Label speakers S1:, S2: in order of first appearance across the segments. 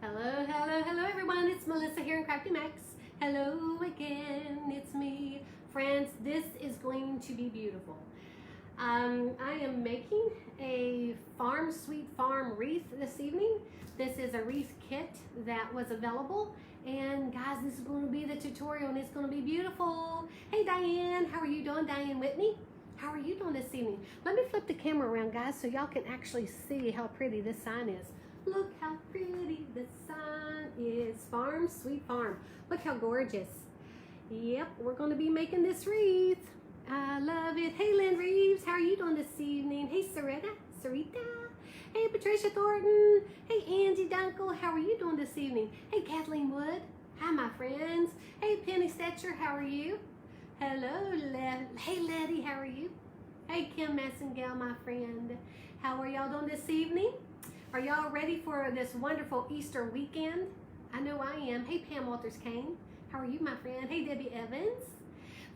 S1: Hello, hello, hello everyone. It's Melissa here in Crafty Max. Hello again, it's me. Friends, this is going to be beautiful. I am making a Sweet Farm wreath this evening. This is a wreath kit that was available. And guys, this is going to be the tutorial and it's going to be beautiful. Hey Diane, how are you doing? Diane Whitney, how are you doing this evening? Let me flip the camera around, guys, so y'all can actually see how pretty this sign is. Look how pretty the sign is. Farm, Sweet Farm. Look how gorgeous. Yep, we're going to be making this wreath. I love it. Hey, Lynn Reeves, how are you doing this evening? Hey, Sarita. Hey, Patricia Thornton. Hey, Angie Dunkel, how are you doing this evening? Hey, Kathleen Wood. Hi, my friends. Hey, Penny Stetcher, how are you? Hello, Hey, Letty, how are you? Hey, Kim Massengale, my friend. How are y'all doing this evening? Are y'all ready for this wonderful Easter weekend? I know I am. Hey, Pam Walters-Kane. How are you, my friend? Hey, Debbie Evans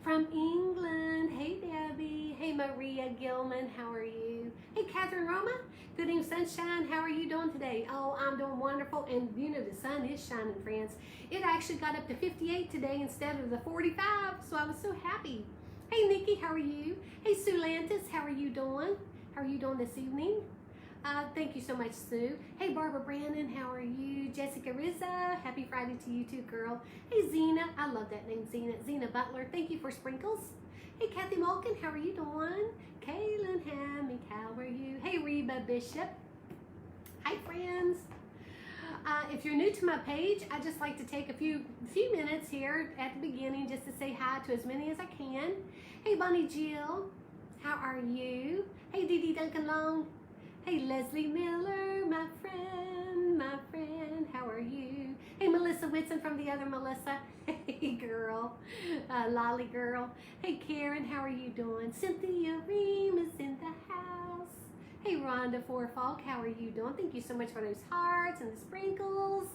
S1: from England. Hey, Debbie. Hey, Maria Gilman. How are you? Hey, Catherine Roma. Good evening, sunshine. How are you doing today? Oh, I'm doing wonderful. And you know, the sun is shining, friends. It actually got up to 58 today instead of the 45, so I was so happy. Hey, Nikki. How are you? Hey, Sue Lantis. How are you doing? How are you doing this evening? Thank you so much, Sue. Hey, Barbara Brandon, how are you? Jessica Rizza, happy Friday to you too, girl. Hey, Zena, I love that name, Zena. Zena Butler, thank you for sprinkles. Hey, Kathy Malkin, how are you doing? Kaylin Hammock, how are you? Hey, Reba Bishop. Hi, friends. If you're new to my page, I just like to take a few minutes here at the beginning just to say hi to as many as I can. Hey, Bonnie Jill, how are you? Hey, Dee Dee Duncan Long. Hey, Leslie Miller, my friend, how are you? Hey, Melissa Whitson from the other Melissa. Hey, girl, Lolly girl. Hey, Karen, how are you doing? Cynthia Ream is in the house. Hey, Rhonda Forfalk, how are you doing? Thank you so much for those hearts and the sprinkles.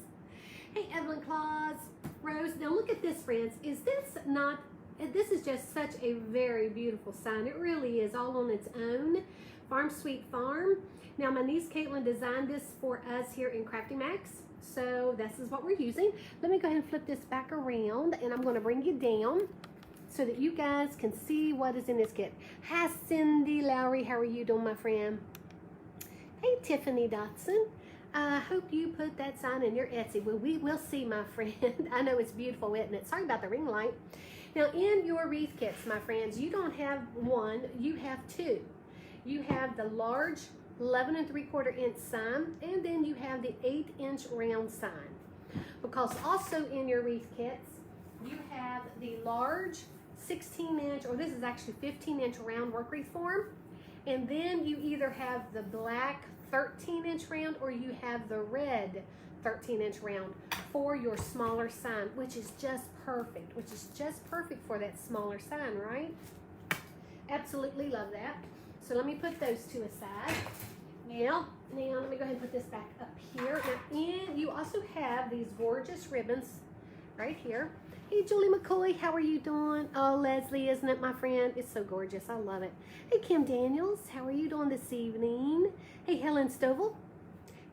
S1: Hey, Evelyn Claus, Rose. Now look at this, friends. This is just such a very beautiful sign. It really is all on its own. Farm Sweet Farm. Now my niece Caitlin designed this for us here in Crafty Max, so this is what we're using. Let me go ahead and flip this back around and I'm going to bring you down so that you guys can see what is in this kit. Hi Cindy Lowry, how are you doing, my friend? Hey Tiffany Dotson, I hope you put that sign in your Etsy. Well, we will see, my friend. I know it's beautiful, isn't it? Sorry about the ring light. Now in your wreath kits, my friends, you don't have one, you have two. You have the large 11 3/4 inch sign, and then you have the 8-inch round sign. Because also in your wreath kits, you have the large 16-inch, or this is actually 15-inch round work wreath form, and then you either have the black 13-inch round or you have the red 13-inch round for your smaller sign, which is just perfect, for that smaller sign, right? Absolutely love that. So let me put those two aside. Now let me go ahead and put this back up here. Now, you also have these gorgeous ribbons right here. Hey, Julie McCoy, how are you doing? Oh, Leslie, isn't it, my friend? It's so gorgeous. I love it. Hey, Kim Daniels, how are you doing this evening? Hey, Helen Stovall.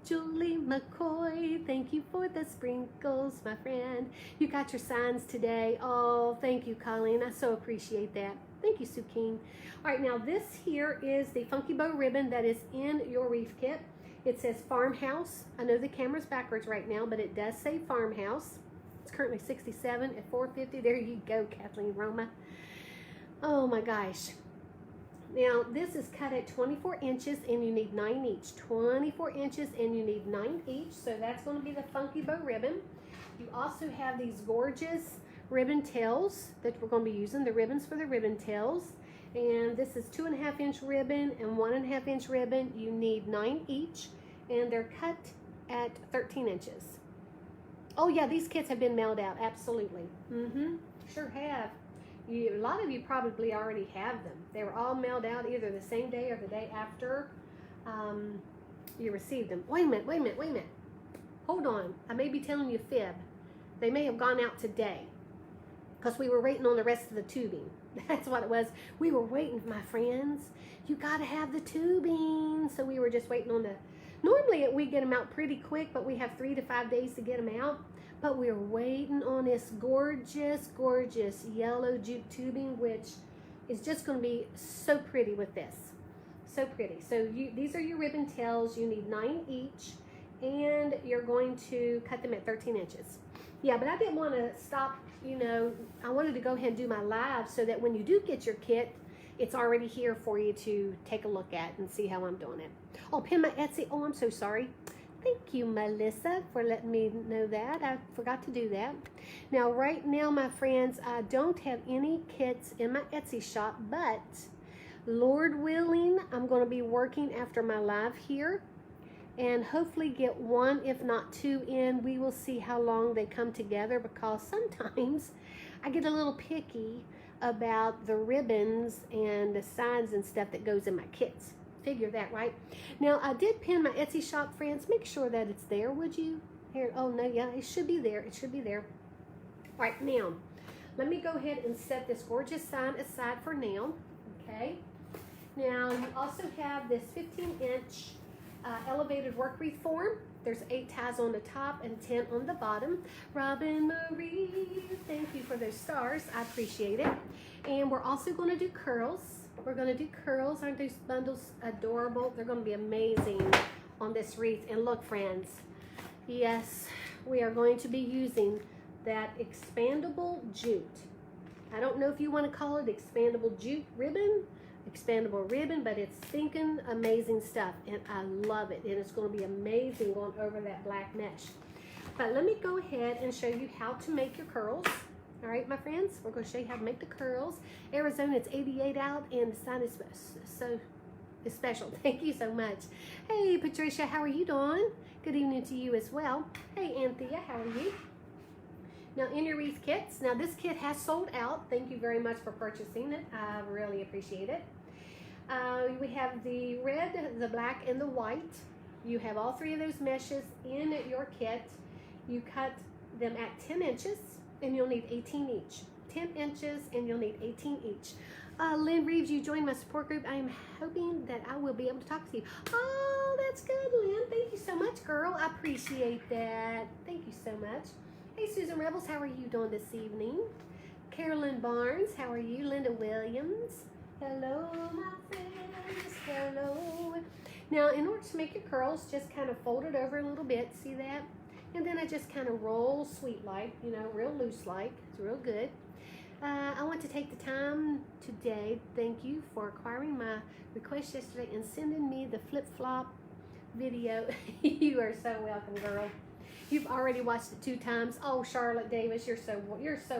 S1: Julie McCoy, thank you for the sprinkles, my friend. You got your signs today. Oh, thank you, Colleen. I so appreciate that. Thank you, Sue King. All right, now this here is the Funky Bow ribbon that is in your wreath kit. It says Farmhouse. I know the camera's backwards right now, but it does say Farmhouse. It's currently 67 at 450. There you go, Kathleen Roma. Oh my gosh. Now this is cut at 24 inches and you need 9 each. 24 inches and you need 9 each. So that's going to be the Funky Bow ribbon. You also have these gorgeous ribbon tails that we're going to be using, the ribbons for the ribbon tails. And this is 2.5-inch ribbon and 1.5-inch ribbon. You need 9 each, and they're cut at 13 inches. Oh yeah, these kits have been mailed out, absolutely. Sure have. A lot of you probably already have them. They were all mailed out either the same day or the day after you received them. Wait a minute. Hold on, I may be telling you a fib. They may have gone out today, because we were waiting on the rest of the tubing. That's what it was. We were waiting, my friends. You got to have the tubing. So we were just waiting on Normally we get them out pretty quick, but we have 3 to 5 days to get them out. But we're waiting on this gorgeous, gorgeous yellow jute tubing, which is just going to be so pretty with this. So pretty. So these are your ribbon tails. You need 9 each, and you're going to cut them at 13 inches. Yeah, but I didn't want to stop, you know, I wanted to go ahead and do my live so that when you do get your kit, it's already here for you to take a look at and see how I'm doing it. Oh, pin my Etsy. Oh, I'm so sorry. Thank you, Melissa, for letting me know that. I forgot to do that. Now, right now, my friends, I don't have any kits in my Etsy shop, but Lord willing, I'm going to be working after my live here and hopefully get 1, if not 2 in. We will see how long they come together, because sometimes I get a little picky about the ribbons and the sides and stuff that goes in my kits. Figure that, right? Now, I did pin my Etsy shop, friends. Make sure that it's there, would you? Here, oh no, yeah, it should be there. It should be there. All right, now, let me go ahead and set this gorgeous sign aside for now, okay? Now, you also have this 15-inch elevated work wreath form. There's 8 ties on the top and 10 on the bottom. Robin Marie, thank you for those stars. I appreciate it. And we're also going to do curls. We're going to do curls. Aren't those bundles adorable? They're going to be amazing on this wreath. And look, friends, yes, we are going to be using that expandable jute. I don't know if you want to call it expandable jute ribbon, expandable ribbon, but it's stinking amazing stuff, and I love it. And it's going to be amazing going over that black mesh. But let me go ahead and show you how to make your curls. All right, my friends, we're going to show you how to make the curls. Arizona, it's 88 out, and the sun is so special. Thank you so much. Hey, Patricia, how are you doing? Good evening to you as well. Hey, Anthea, how are you? Now, in your wreath kits, now this kit has sold out. Thank you very much for purchasing it. I really appreciate it. We have the red, the black, and the white. You have all 3 of those meshes in your kit. You cut them at 10 inches. And you'll need 18 each. 10 inches, and you'll need 18 each. Lynn Reeves, you joined my support group. I am hoping that I will be able to talk to you. Oh, that's good, Lynn. Thank you so much, girl. I appreciate that. Thank you so much. Hey, Susan Rebels, how are you doing this evening? Carolyn Barnes, how are you? Linda Williams. Hello, my friends. Hello. Now, in order to make your curls, just kind of fold it over a little bit. See that? And then I just kind of roll sweet like, you know, real loose like. It's real good. I want to take the time today, thank you for acquiring my request yesterday and sending me the flip-flop video. You are so welcome, girl. You've already watched it 2 times. Oh, Charlotte Davis, you're so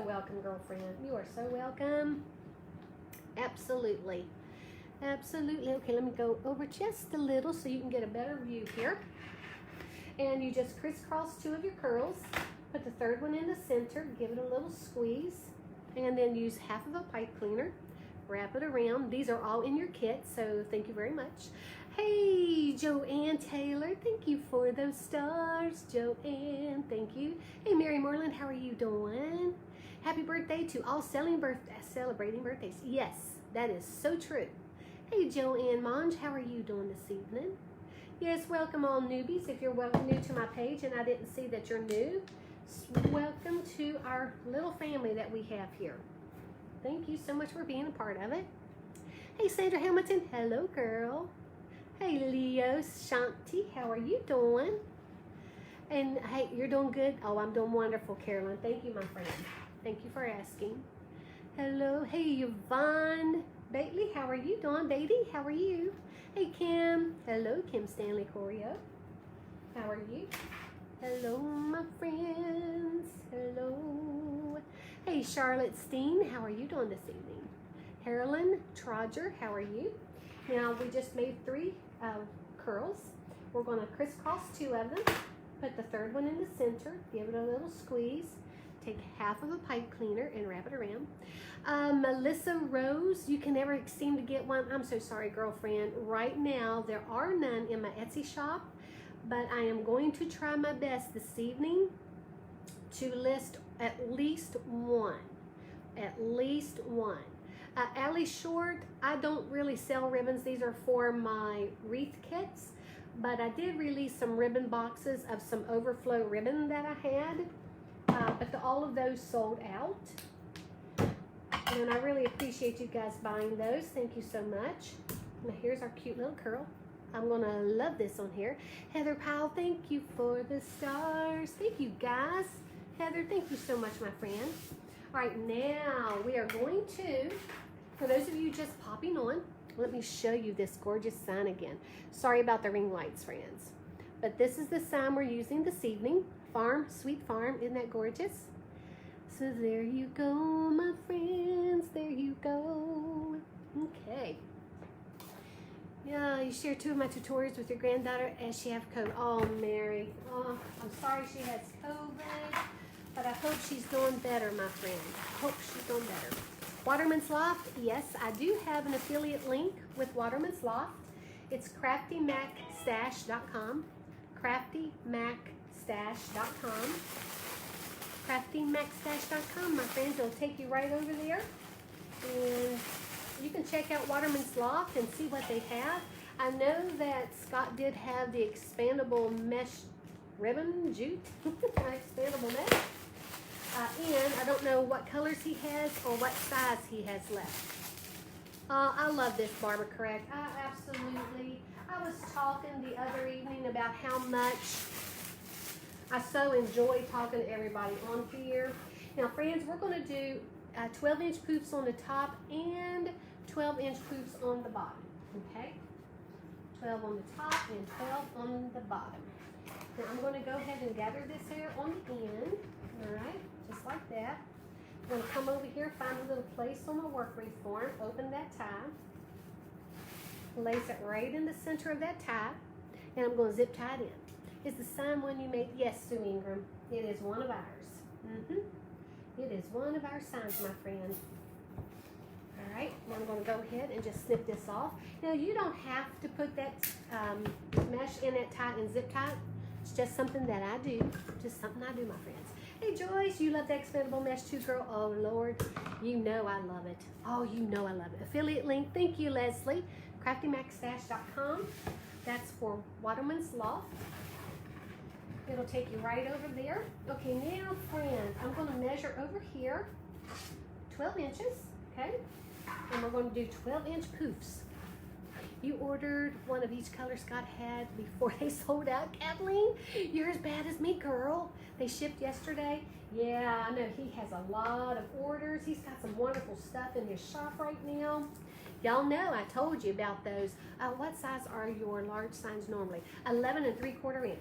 S1: welcome, girlfriend. You are so welcome. Absolutely. Absolutely. Okay, let me go over just a little so you can get a better view here. And you just crisscross 2 of your curls, put the 3rd one in the center, give it a little squeeze, and then use half of a pipe cleaner, wrap it around. These are all in your kit, so thank you very much. Hey, Joanne Taylor, thank you for those stars. Joanne, thank you. Hey, Mary Moreland, how are you doing? Happy birthday to all celebrating birthdays. Yes, that is so true. Hey, Joanne Monge, how are you doing this evening? Yes, welcome all newbies. If you're new to my page and I didn't see that you're new, welcome to our little family that we have here. Thank you so much for being a part of it. Hey, Sandra Hamilton. Hello, girl. Hey, Leo Shanti. How are you doing? And hey, you're doing good? Oh, I'm doing wonderful, Carolyn. Thank you, my friend. Thank you for asking. Hello. Hey, Yvonne Bately. How are you doing, baby? How are you? Hey, Kim. Hello, Kim Stanley Corio. How are you? Hello, my friends. Hello. Hey, Charlotte Steen. How are you doing this evening? Carolyn Troger. How are you? Now, we just made 3 curls. We're going to crisscross 2 of them. Put the 3rd one in the center. Give it a little squeeze. Take half of a pipe cleaner and wrap it around. Melissa Rose, you can never seem to get one. I'm so sorry, girlfriend. Right now, there are none in my Etsy shop, but I am going to try my best this evening to list at least one. At least one. Allie Short, I don't really sell ribbons. These are for my wreath kits, But I did release some ribbon boxes of some overflow ribbon that I had, but all of those sold out. And I really appreciate you guys buying those. Thank you so much. Now here's our cute little curl. I'm gonna love this on here. Heather Powell, thank you for the stars. Thank you guys. Heather, thank you so much, my friend. All right, now we are going to, for those of you just popping on, let me show you this gorgeous sign again. Sorry about the ring lights, friends. But this is the sign we're using this evening. Farm, Sweet Farm, isn't that gorgeous? So there you go, my friends, there you go. Okay. Yeah, you share 2 of my tutorials with your granddaughter as she have COVID. Oh, Mary. Oh, I'm sorry she has COVID, but I hope she's doing better, my friend. I hope she's doing better. Waterman's Loft, yes, I do have an affiliate link with Waterman's Loft. It's CraftyMacStash.com. CraftyMacStash.com. CraftyMacStash.com, my friends. It'll take you right over there. And you can check out Waterman's Loft and see what they have. I know that Scott did have the expandable mesh ribbon jute, expandable mesh. And I don't know what colors he has or what size he has left. I love this Barber Correct. Absolutely. I was talking the other evening about how much I so enjoy talking to everybody on here. Now, friends, we're going to do 12-inch poofs on the top and 12-inch poofs on the bottom. Okay? 12 on the top and 12 on the bottom. Now, I'm going to go ahead and gather this hair on the end. All right? Just like that. I'm going to come over here, find a little place on my work wreath form, open that tie, place it right in the center of that tie, and I'm going to zip tie it in. Is the sign one you made? Yes, Sue Ingram. It is one of ours. It is one of our signs, my friend. All right, now I'm going to go ahead and just snip this off. Now, you don't have to put that mesh in that tie and zip tie. It's just something that I do. Just something I do, my friends. Hey, Joyce, you love the expandable mesh too, girl. Oh, Lord, you know I love it. Oh, you know I love it. Affiliate link. Thank you, Leslie. CraftyMacStash.com. That's for Waterman's Loft. It'll take you right over there. Okay, now, friends, I'm going to measure over here 12 inches, okay? And we're going to do 12-inch poofs. You ordered one of each color Scott had before they sold out, Kathleen. You're as bad as me, girl. They shipped yesterday. Yeah, I know he has a lot of orders. He's got some wonderful stuff in his shop right now. Y'all know I told you about those. What size are your large signs normally? 11 3/4 inch.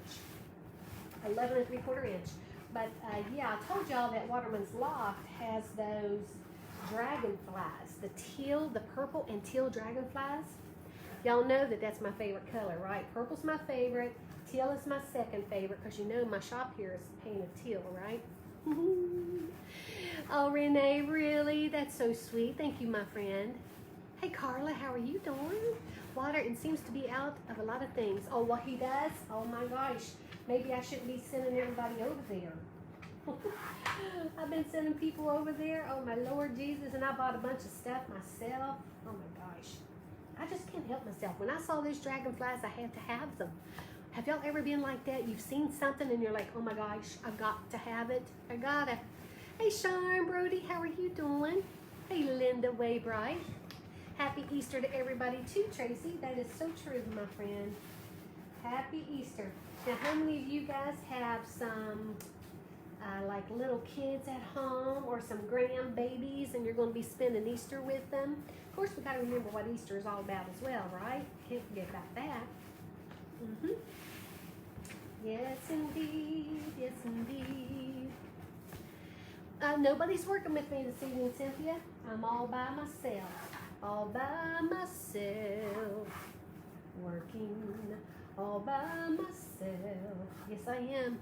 S1: 11 3/4 inch. But yeah, I told y'all that Waterman's Loft has those dragonflies, the teal, the purple and teal dragonflies. Y'all know that that's my favorite color, right? Purple's my favorite, teal is my second favorite, because you know my shop here is painted teal, right? Oh, Renee, really? That's so sweet. Thank you, my friend. Hey, Carla, how are you doing? Water and seems to be out of a lot of things. Oh, what he does? Oh my gosh. Maybe I shouldn't be sending everybody over there. I've been sending people over there. Oh my Lord Jesus, and I bought a bunch of stuff myself. Oh my gosh. I just can't help myself. When I saw those dragonflies, I had to have them. Have y'all ever been like that? You've seen something and you're like, oh my gosh, I've got to have it. I gotta. Hey, Sean Brody, how are you doing? Hey, Linda Waybright. Happy Easter to everybody too, Tracy. That is so true, my friend. Happy Easter. Now, how many of you guys have some like little kids at home or some grandbabies and you're going to be spending Easter with them? Of course, we got to remember what Easter is all about as well, right? Can't forget about that. Yes, indeed. Yes, indeed. Nobody's working with me this evening, Cynthia. I'm all by myself. All by myself. Working all by myself. Yes, I am.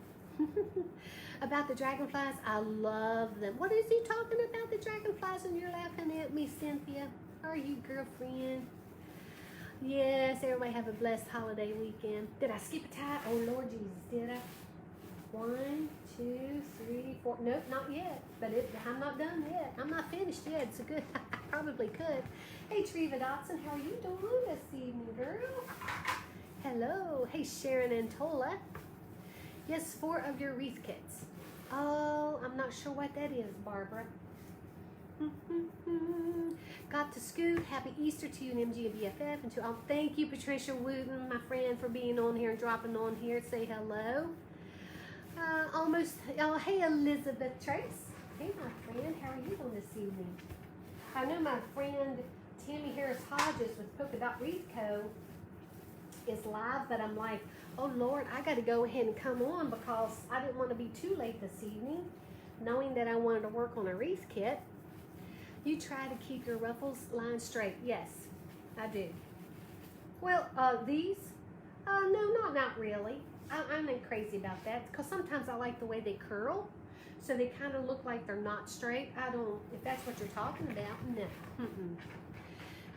S1: About the dragonflies, I love them. What is he talking about, the dragonflies, and you're laughing at me, Cynthia? Are you, girlfriend? Yes, everybody have a blessed holiday weekend. Did I skip a tie? Oh, Lord Jesus, did I? 1, 2, 3, 4. Nope, not yet. But I'm not done yet. I'm not finished yet. So good. I probably could. Hey, Treva Dotson, how are you doing this evening, girl? hello. Hey, Sharon and Tola. Yes, 4 of your wreath kits. Oh, I'm not sure what that is, Barbara. Got to scoot. Happy Easter to you and MG and BFF. And to thank you, Patricia Wooten, my friend, for being on here and dropping on here. Say hello. Hey, Elizabeth Trace. Hey, my friend, how are you doing this evening? I know my friend Tammy Harris Hodges with Polka Dot Wreath Co. is live, but I'm like, oh Lord, I got to go ahead and come on because I didn't want to be too late this evening, knowing that I wanted to work on a wreath kit. You try to keep your ruffles lined straight. Yes, I do. Well, these, no, not really. I'm not crazy about that because sometimes I like the way they curl, so they kind of look like they're not straight. If that's what you're talking about, no.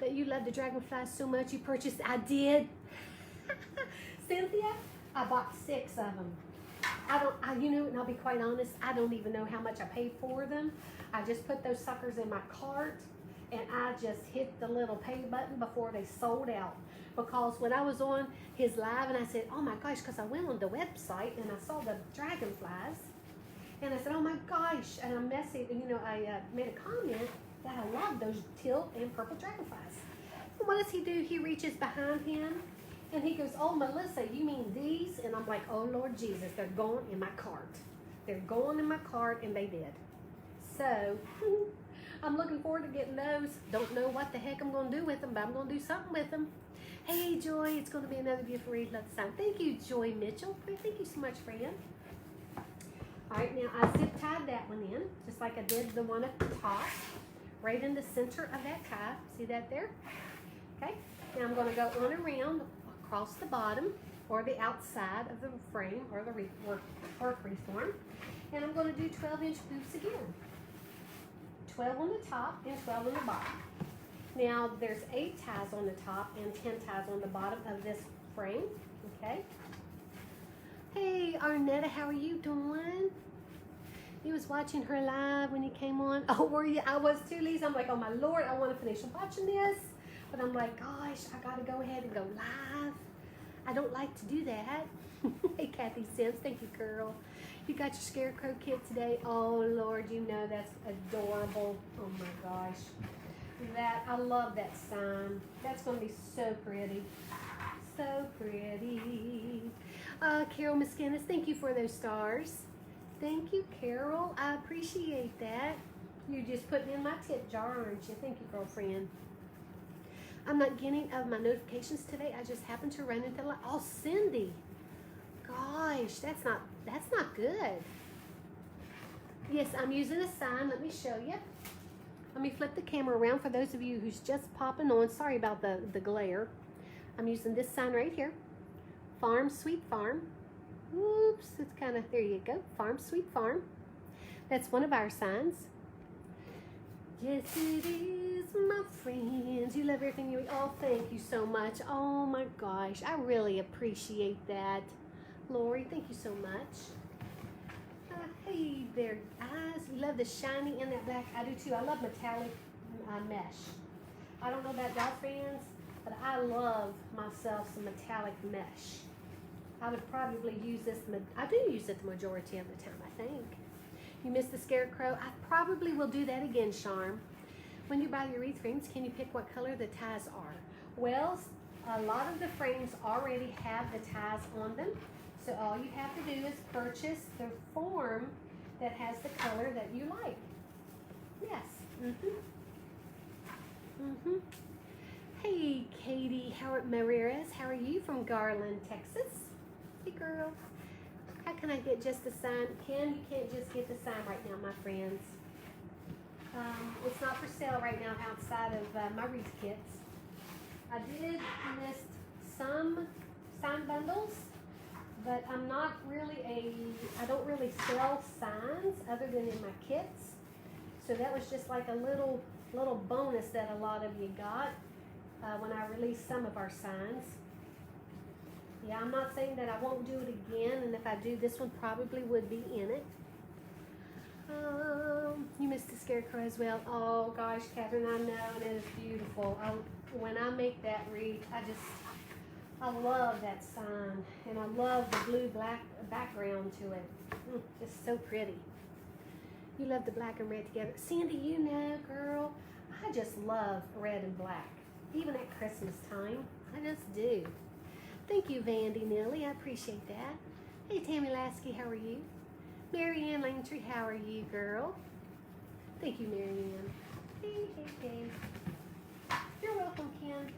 S1: But you love the dragonflies so much you purchased. I did. Cynthia, I bought 6 of them. And I'll be quite honest, I don't even know how much I paid for them. I just put those suckers in my cart and I just hit the little pay button before they sold out. Because when I was on his live and I said, oh my gosh, because I went on the website and I saw the dragonflies and I said, oh my gosh, and I made a comment that I love those teal and purple dragonflies. And what does he do? He reaches behind him and he goes, oh, Melissa, you mean these? And I'm like, oh, Lord Jesus, they're going in my cart. They're going in my cart, and they did. So I'm looking forward to getting those. Don't know what the heck I'm going to do with them, but I'm going to do something with them. Hey, Joy, it's going to be another beautiful read. Love the sound. Thank you, Joy Mitchell. Thank you so much, friend. All right, now I zip tied that one in, just like I did the one at the top, right in the center of that tie. See that there? Okay. Now I'm going to go on around across the bottom or the outside of the frame or the work wreath form. And I'm going to do 12-inch loops again. 12 on the top and 12 on the bottom. Now there's 8 ties on the top and 10 ties on the bottom of this frame. Okay. Hey, Arnetta, how are you doing? You was watching her live when you came on. Oh, were you? I was too, Lisa. I'm like, oh my Lord, I want to finish watching this. But I'm like, gosh, I got to go ahead and go live. I don't like to do that. Hey, Kathy Sims, thank you, girl. You got your scarecrow kit today. Oh, Lord, you know that's adorable. Oh, my gosh. I love that sign. That's going to be so pretty. So pretty. Carol Miskinnis, thank you for those stars. Thank you, Carol. I appreciate that. You're just putting in my tip jar, aren't you? Thank you, girlfriend. I'm not getting my notifications today. I just happened to run into oh, Cindy. Gosh, that's not good. Yes, I'm using a sign. Let me show you. Let me flip the camera around for those of you who's just popping on. Sorry about the glare. I'm using this sign right here. Farm Sweet Farm. Oops, it's kind of, there you go. Farm Sweet Farm. That's one of our signs. Yes, it is, my friends. You love everything you eat. Oh, thank you so much. Oh, my gosh. I really appreciate that. Lori, thank you so much. Hey there, guys. You love the shiny and that black. I do, too. I love metallic mesh. I don't know about y'all fans, but I love myself some metallic mesh. I would probably use this. I do use it the majority of the time, I think. You missed the scarecrow. I probably will do that again, Charm. When you buy your wreath frames, can you pick what color the ties are? Well, a lot of the frames already have the ties on them. So all you have to do is purchase the form that has the color that you like. Yes. Hey, Katie Howard Mareres. How are you from Garland, Texas? Hey, girl. How can I get just the sign? You can't just get the sign right now, my friends. It's not for sale right now outside of my wreath kits. I did list some sign bundles, but I'm not really I don't really sell signs other than in my kits. So that was just like a little bonus that a lot of you got when I released some of our signs. Yeah, I'm not saying that I won't do it again, and if I do, this one probably would be in it. You missed the scarecrow as well. Oh gosh, Catherine, I know, and it is beautiful. When I make that wreath, I love that sign, and I love the blue-black background to it. Just so pretty. You love the black and red together. Sandy, you know, girl, I just love red and black, even at Christmas time. I just do. Thank you, Vandy Nilly. I appreciate that. Hey, Tammy Lasky, how are you? Mary Ann Langtree, how are you, girl? Thank you, Mary Ann. Hey. You're welcome, Ken.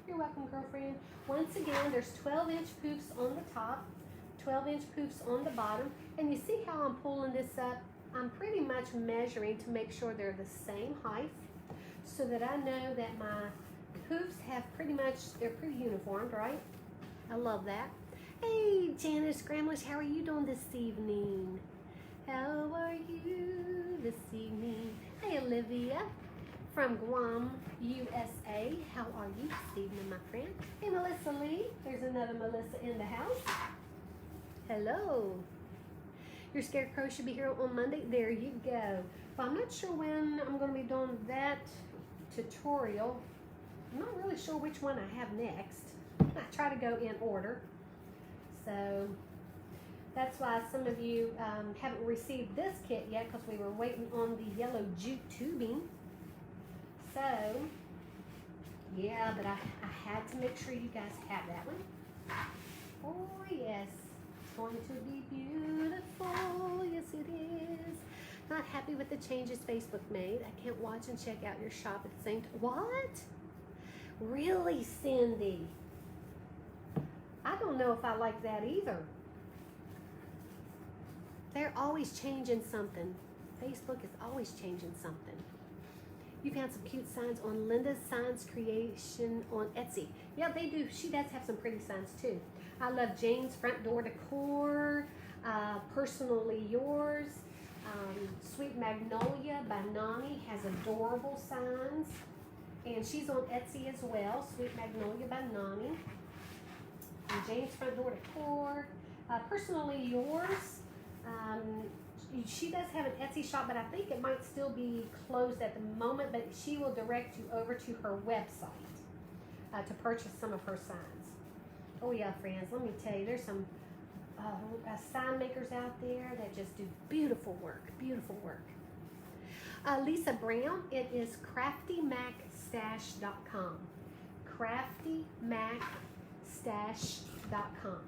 S1: You're welcome, girlfriend. Once again, there's 12-inch poofs on the top, 12-inch poofs on the bottom. And you see how I'm pulling this up? I'm pretty much measuring to make sure they're the same height so that I know that my poofs have they're pretty uniformed, right? I love that. Hey, Janice Scramblers, how are you doing this evening? How are you this evening? Hey, Olivia from Guam, USA. How are you this evening, my friend? Hey, Melissa Lee. There's another Melissa in the house. Hello. Your scarecrow should be here on Monday. There you go. Well, I'm not sure when I'm going to be doing that tutorial. I'm not really sure which one I have next. I try to go in order. So that's why some of you haven't received this kit yet, because we were waiting on the yellow jute tubing. So, yeah, but I had to make sure you guys have that one. Oh, yes. It's going to be beautiful. Yes, it is. Not happy with the changes Facebook made. I can't watch and check out your shop at the same time. What? Really, Cindy? I don't know if I like that either. They're always changing something. Facebook is always changing something. You found some cute signs on Linda's Signs Creation on Etsy. Yeah, they do. She does have some pretty signs too. I love Jane's Front Door Decor, Personally Yours, Sweet Magnolia by Nani has adorable signs. And she's on Etsy as well, Sweet Magnolia by Nani. And Jane's Front Door Decor, Personally Yours. She does have an Etsy shop, but I think it might still be closed at the moment, but she will direct you over to her website to purchase some of her signs. Oh yeah, friends, let me tell you, there's some sign makers out there that just do beautiful work, beautiful work. Lisa Brown, it is craftymacstash.com, craftymacstash.com,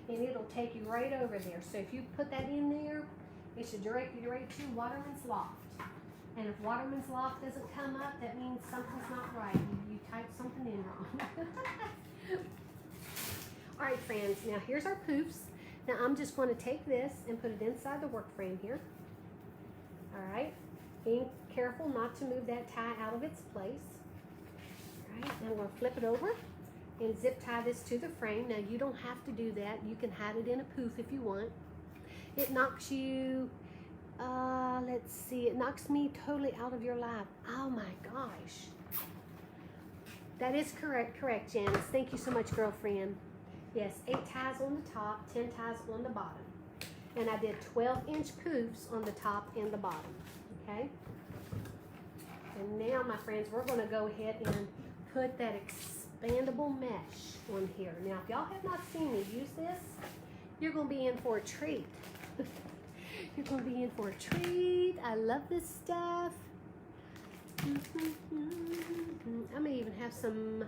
S1: and it'll take you right over there. So if you put that in there, it should direct you right to Waterman's Loft. And if Waterman's Loft doesn't come up, that means something's not right. You typed something in wrong. All right, friends, now here's our poofs. Now I'm just going to take this and put it inside the work frame here. All right, being careful not to move that tie out of its place. All right, now I'm going to flip it over and zip tie this to the frame. Now you don't have to do that. You can hide it in a poof if you want. It knocks you, let's see, it knocks me totally out of your life. Oh my gosh. That is correct, Janice. Thank you so much, girlfriend. Yes, 8 ties on the top, 10 ties on the bottom. And I did 12-inch poofs on the top and the bottom, okay? And now, my friends, we're gonna go ahead and put that expandable mesh on here. Now, if y'all have not seen me use this, you're gonna be in for a treat. You're gonna be in for a treat. I love this stuff. I may even have some,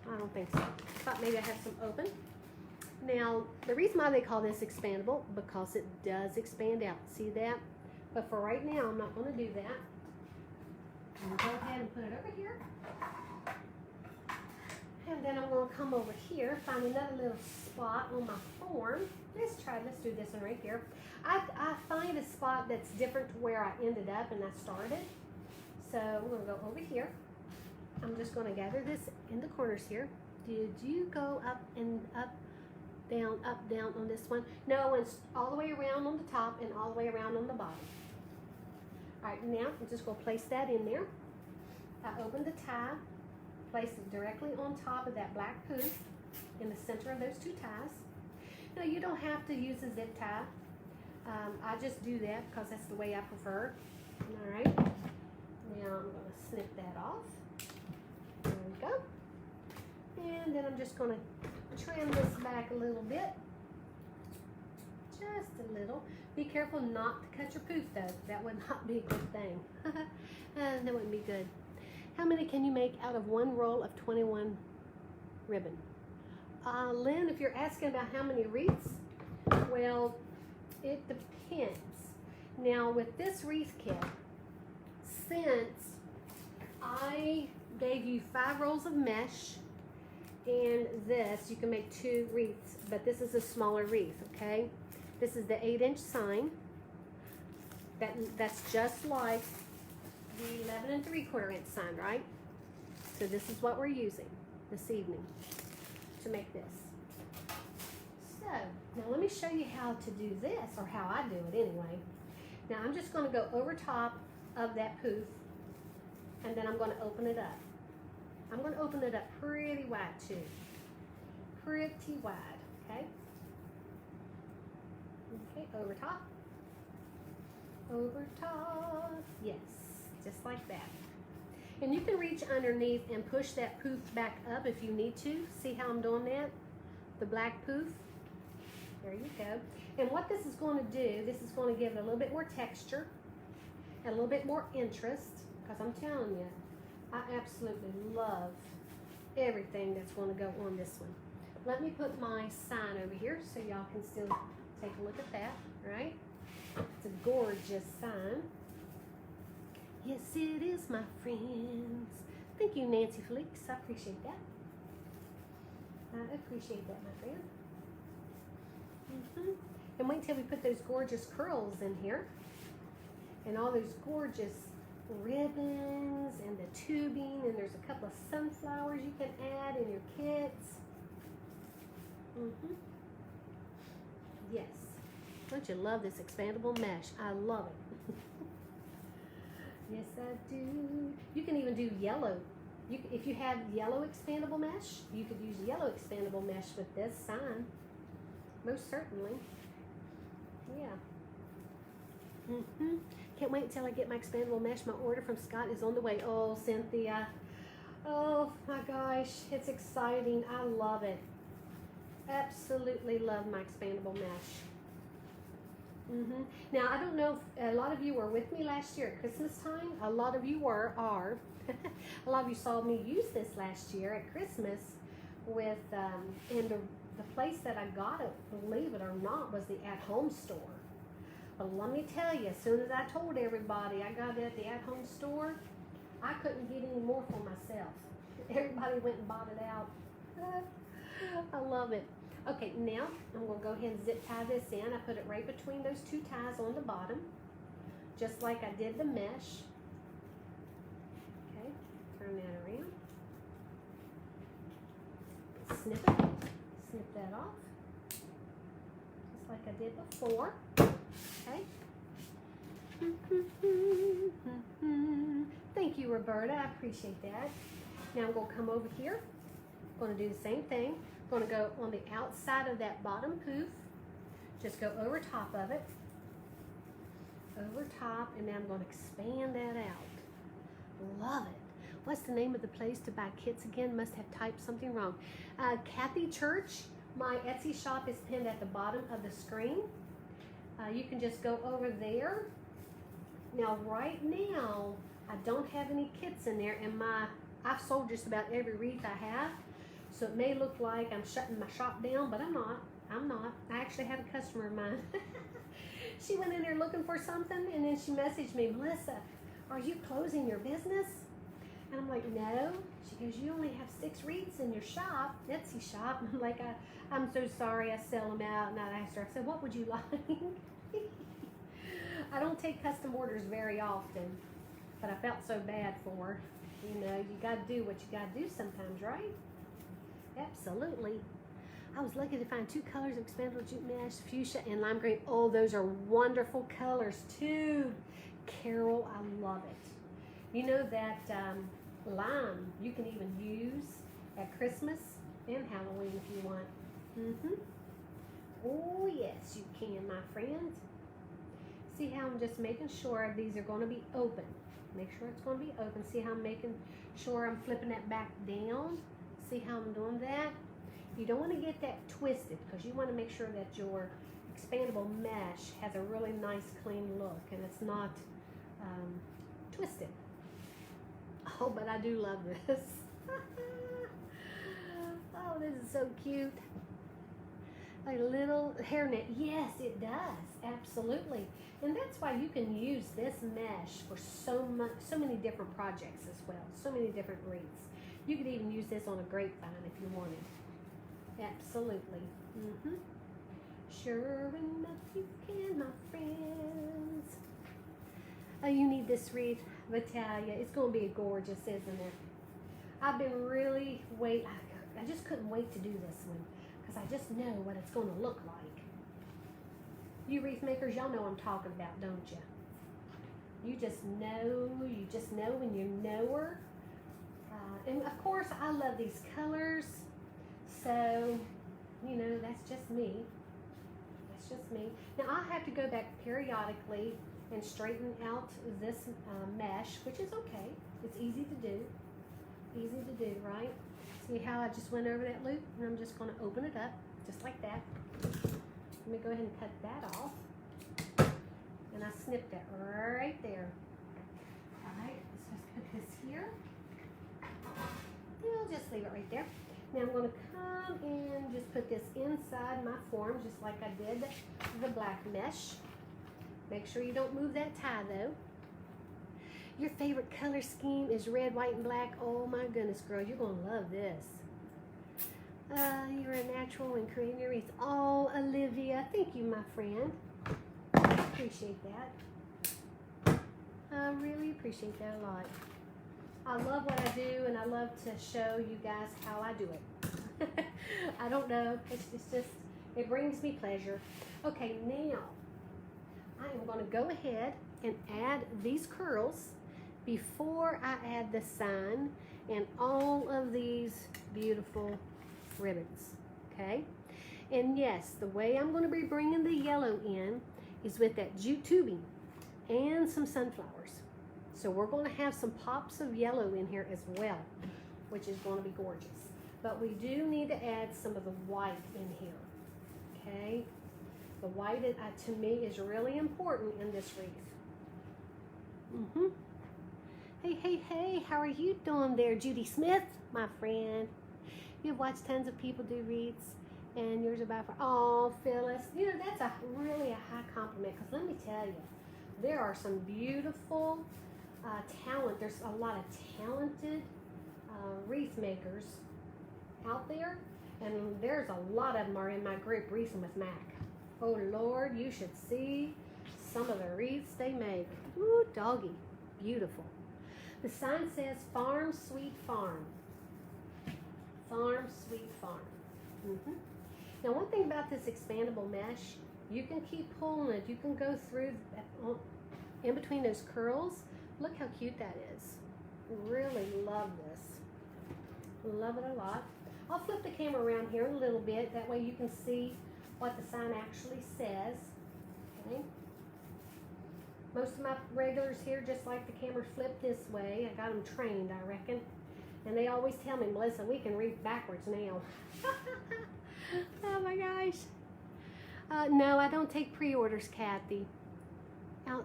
S1: I don't think so. Thought maybe I have some open. Now, the reason why they call this expandable, because it does expand out. See that? But for right now, I'm not gonna do that. I'm gonna go ahead and put it over here. And then I'm gonna come over here, find another little spot on my form. Let's do this one right here. I find a spot that's different to where I ended up and I started. So we're gonna go over here. I'm just gonna gather this in the corners here. Did you go up and up, down on this one? No, it's all the way around on the top and all the way around on the bottom. All right, now I'm just gonna place that in there. I open the tie, place it directly on top of that black poof in the center of those 2 ties. Now you don't have to use a zip tie. I just do that because that's the way I prefer. All right, now I'm gonna snip that off. There we go. And then I'm just going to trim this back a little bit. Just a little. Be careful not to cut your poof though. That would not be a good thing. That wouldn't be good. How many can you make out of one roll of 21 ribbon? Lynn, if you're asking about how many wreaths, well, it depends. Now with this wreath kit, since I gave you 5 rolls of mesh and this, you can make 2 wreaths, but this is a smaller wreath, okay? This is the 8-inch sign. That's just like the 11 3/4 inch sign, right? So this is what we're using this evening to make this. So now let me show you how to do this, or how I do it anyway. Now I'm just going to go over top of that poof, and then I'm going to open it up. I'm going to open it up pretty wide too. Pretty wide, okay? Okay, over top. Over top. Yes, just like that. And you can reach underneath and push that poof back up if you need to. See how I'm doing that? The black poof. There you go. And what this is going to do, this is going to give it a little bit more texture, and a little bit more interest, because I'm telling you, I absolutely love everything that's going to go on this one. Let me put my sign over here so y'all can still take a look at that, right? It's a gorgeous sign. Yes, it is, my friends. Thank you, Nancy Felix. I appreciate that. I appreciate that, my friend. And wait till we put those gorgeous curls in here. And all those gorgeous ribbons and the tubing. And there's a couple of sunflowers you can add in your kits. Yes. Don't you love this expandable mesh? I love it. Yes, I do. You can even do yellow. If you have yellow expandable mesh, you could use yellow expandable mesh with this sign. Most certainly. Yeah. Can't wait until I get my expandable mesh. My order from Scott is on the way. Oh, Cynthia. Oh, my gosh. It's exciting. I love it. Absolutely love my expandable mesh. Now, I don't know if a lot of you were with me last year at Christmas time. A lot of you are. A lot of you saw me use this last year at Christmas with, and the place that I got it, believe it or not, was the at-home store. But let me tell you, as soon as I told everybody I got it at the at-home store, I couldn't get any more for myself. Everybody went and bought it out. I love it. Okay, now I'm going to go ahead and zip tie this in. I put it right between those 2 ties on the bottom, just like I did the mesh. Okay, turn that around. Snip it. Snip that off, just like I did before. Okay. Thank you, Roberta. I appreciate that. Now I'm going to come over here. I'm going to do the same thing. I'm going to go on the outside of that bottom poof. Just go over top of it. Over top, and then I'm going to expand that out. Love it. What's the name of the place to buy kits again? Must have typed something wrong. Kathy Church. My Etsy shop is pinned at the bottom of the screen. You can just go over there. Now, right now, I don't have any kits in there, and I've sold just about every wreath I have. So it may look like I'm shutting my shop down, but I'm not. I'm not. I actually had a customer of mine. She went in there looking for something, and then she messaged me, Melissa, are you closing your business? And I'm like, no. She goes, you only have 6 wreaths in your shop, Etsy shop. I'm like, I'm so sorry, I sell them out. And I asked her, I said, what would you like? I don't take custom orders very often, but I felt so bad for her. You know, you got to do what you got to do sometimes, right? Absolutely. I was lucky to find 2 colors of expandable jute mesh, fuchsia and lime green. Oh, those are wonderful colors too. Carol, I love it. You know that lime you can even use at Christmas and Halloween if you want. Oh yes, you can, my friends. See how I'm just making sure these are going to be open. Make sure it's going to be open. See how I'm making sure I'm flipping that back down. see how I'm doing that? You don't want to get that twisted because you want to make sure that your expandable mesh has a really nice clean look and it's not twisted. Oh, but I do love this. Oh, this is so cute. A little hairnet. Yes, it does. Absolutely. And that's why you can use this mesh for so many different projects as well. So many different wreaths. You could even use this on a grapevine if you wanted. Absolutely. Sure enough you can, my friends. Oh, you need this wreath, Vitalia. It's going to be gorgeous, isn't it? I've been really I just couldn't wait to do this one because I just know what it's going to look like. You wreath makers, y'all know what I'm talking about, don't you? You just know when you know her. And of course, I love these colors. So, you know, that's just me. That's just me. Now, I have to go back periodically and straighten out this mesh, which is okay. It's easy to do. Easy to do, right? See how I just went over that loop? And I'm just going to open it up, just like that. Let me go ahead and cut that off. And I snipped that right there. All right, let's just put this here. And I'll just leave it right there. Now I'm going to come and just put this inside my form, just like I did the black mesh. Make sure you don't move that tie though. Your favorite color scheme is red, white, and black. Oh my goodness, girl, you're going to love this. You're a natural in creating your wreath. Oh, Olivia, thank you, my friend. I appreciate that. I really appreciate that a lot. I love what I do, and I love to show you guys how I do it. I don't know. It's just, it brings me pleasure. Okay, now I am going to go ahead and add these curls before I add the sign and all of these beautiful ribbons, okay? And yes, the way I'm going to be bringing the yellow in is with that jute tubing and some sunflowers. So we're going to have some pops of yellow in here as well, which is going to be gorgeous. But we do need to add some of the white in here, okay? The white, to me, is really important in this wreath. Hey, how are you doing there, Judy Smith, my friend? You've watched tons of people do wreaths, and yours about for, oh, Phyllis. You know, that's really a high compliment, because let me tell you, there are some beautiful talent. There's a lot of talented wreath makers out there, and there's a lot of them are in my group, Wreathing with Mac. Oh, Lord, you should see some of the wreaths they make. Ooh, doggy, beautiful. The sign says Farm Sweet Farm. Farm Sweet Farm. Now, one thing about this expandable mesh, you can keep pulling it. You can go through in between those curls. Look how cute that is. Really love this. Love it a lot. I'll flip the camera around here a little bit. That way you can see what the sign actually says. Okay. Most of my regulars here just like the camera flipped this way. I got them trained, I reckon. And they always tell me, Melissa, we can read backwards now. Oh my gosh. No, I don't take pre-orders, Kathy. Oh,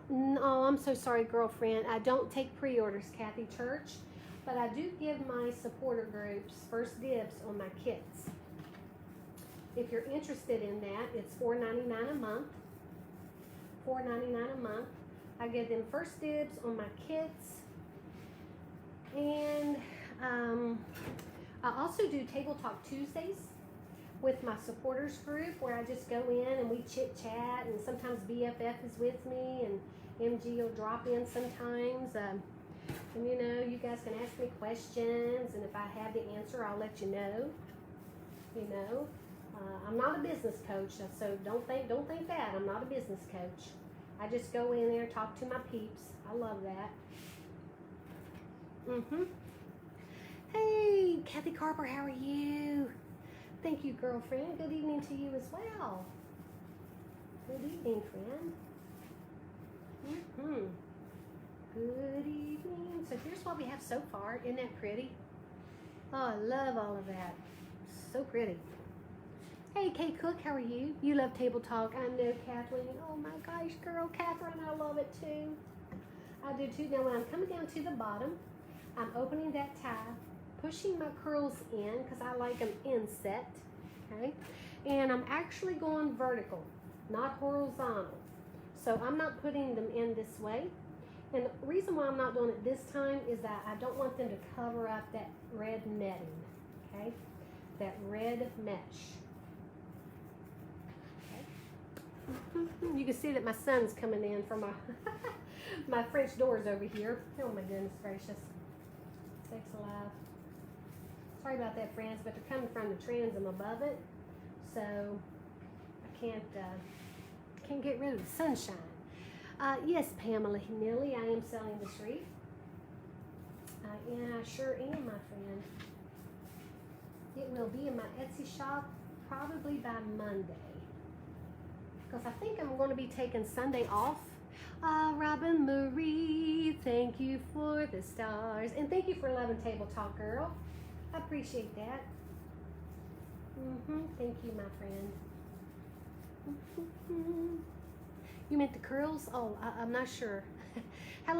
S1: I'm so sorry, girlfriend. I don't take pre-orders, Kathy Church. But I do give my supporter groups first dibs on my kits. If you're interested in that, it's $4.99 a month. $4.99 a month. I give them first dibs on my kits. And I also do Table Talk Tuesdays with my supporters group, where I just go in and we chit chat, and sometimes BFF is with me, and MG will drop in sometimes. And you know, you guys can ask me questions, and if I have the answer, I'll let you know. You know, I'm not a business coach, so don't think that I'm not a business coach. I just go in there, talk to my peeps. I love that. Hey, Kathy Carper, how are you? Thank you, girlfriend. Good evening to you as well. Good evening, friend. Good evening. So here's what we have so far. Isn't that pretty? Oh, I love all of that. So pretty. Hey, Kay Cook, how are you? You love table talk. I know, Kathleen. Oh my gosh, girl, Catherine, I love it too. I do too. Now, when I'm coming down to the bottom, I'm opening that tie, pushing my curls in because I like them inset, okay? And I'm actually going vertical, not horizontal. So I'm not putting them in this way. And the reason why I'm not doing it this time is that I don't want them to cover up that red netting, okay? That red mesh. You can see that my son's coming in from my my French doors over here. Oh my goodness gracious. Sakes alive. Sorry about that, friends, but they're coming from the transom above it, so I can't get rid of the sunshine. Yes, Pamela Nilly, I am selling this wreath. And I sure am, my friend. It will be in my Etsy shop probably by Monday. Because I think I'm going to be taking Sunday off. Robin Marie, thank you for the stars. And thank you for loving Table Talk, girl. I appreciate that. Thank you, my friend. You meant the curls? Oh, I'm not sure. How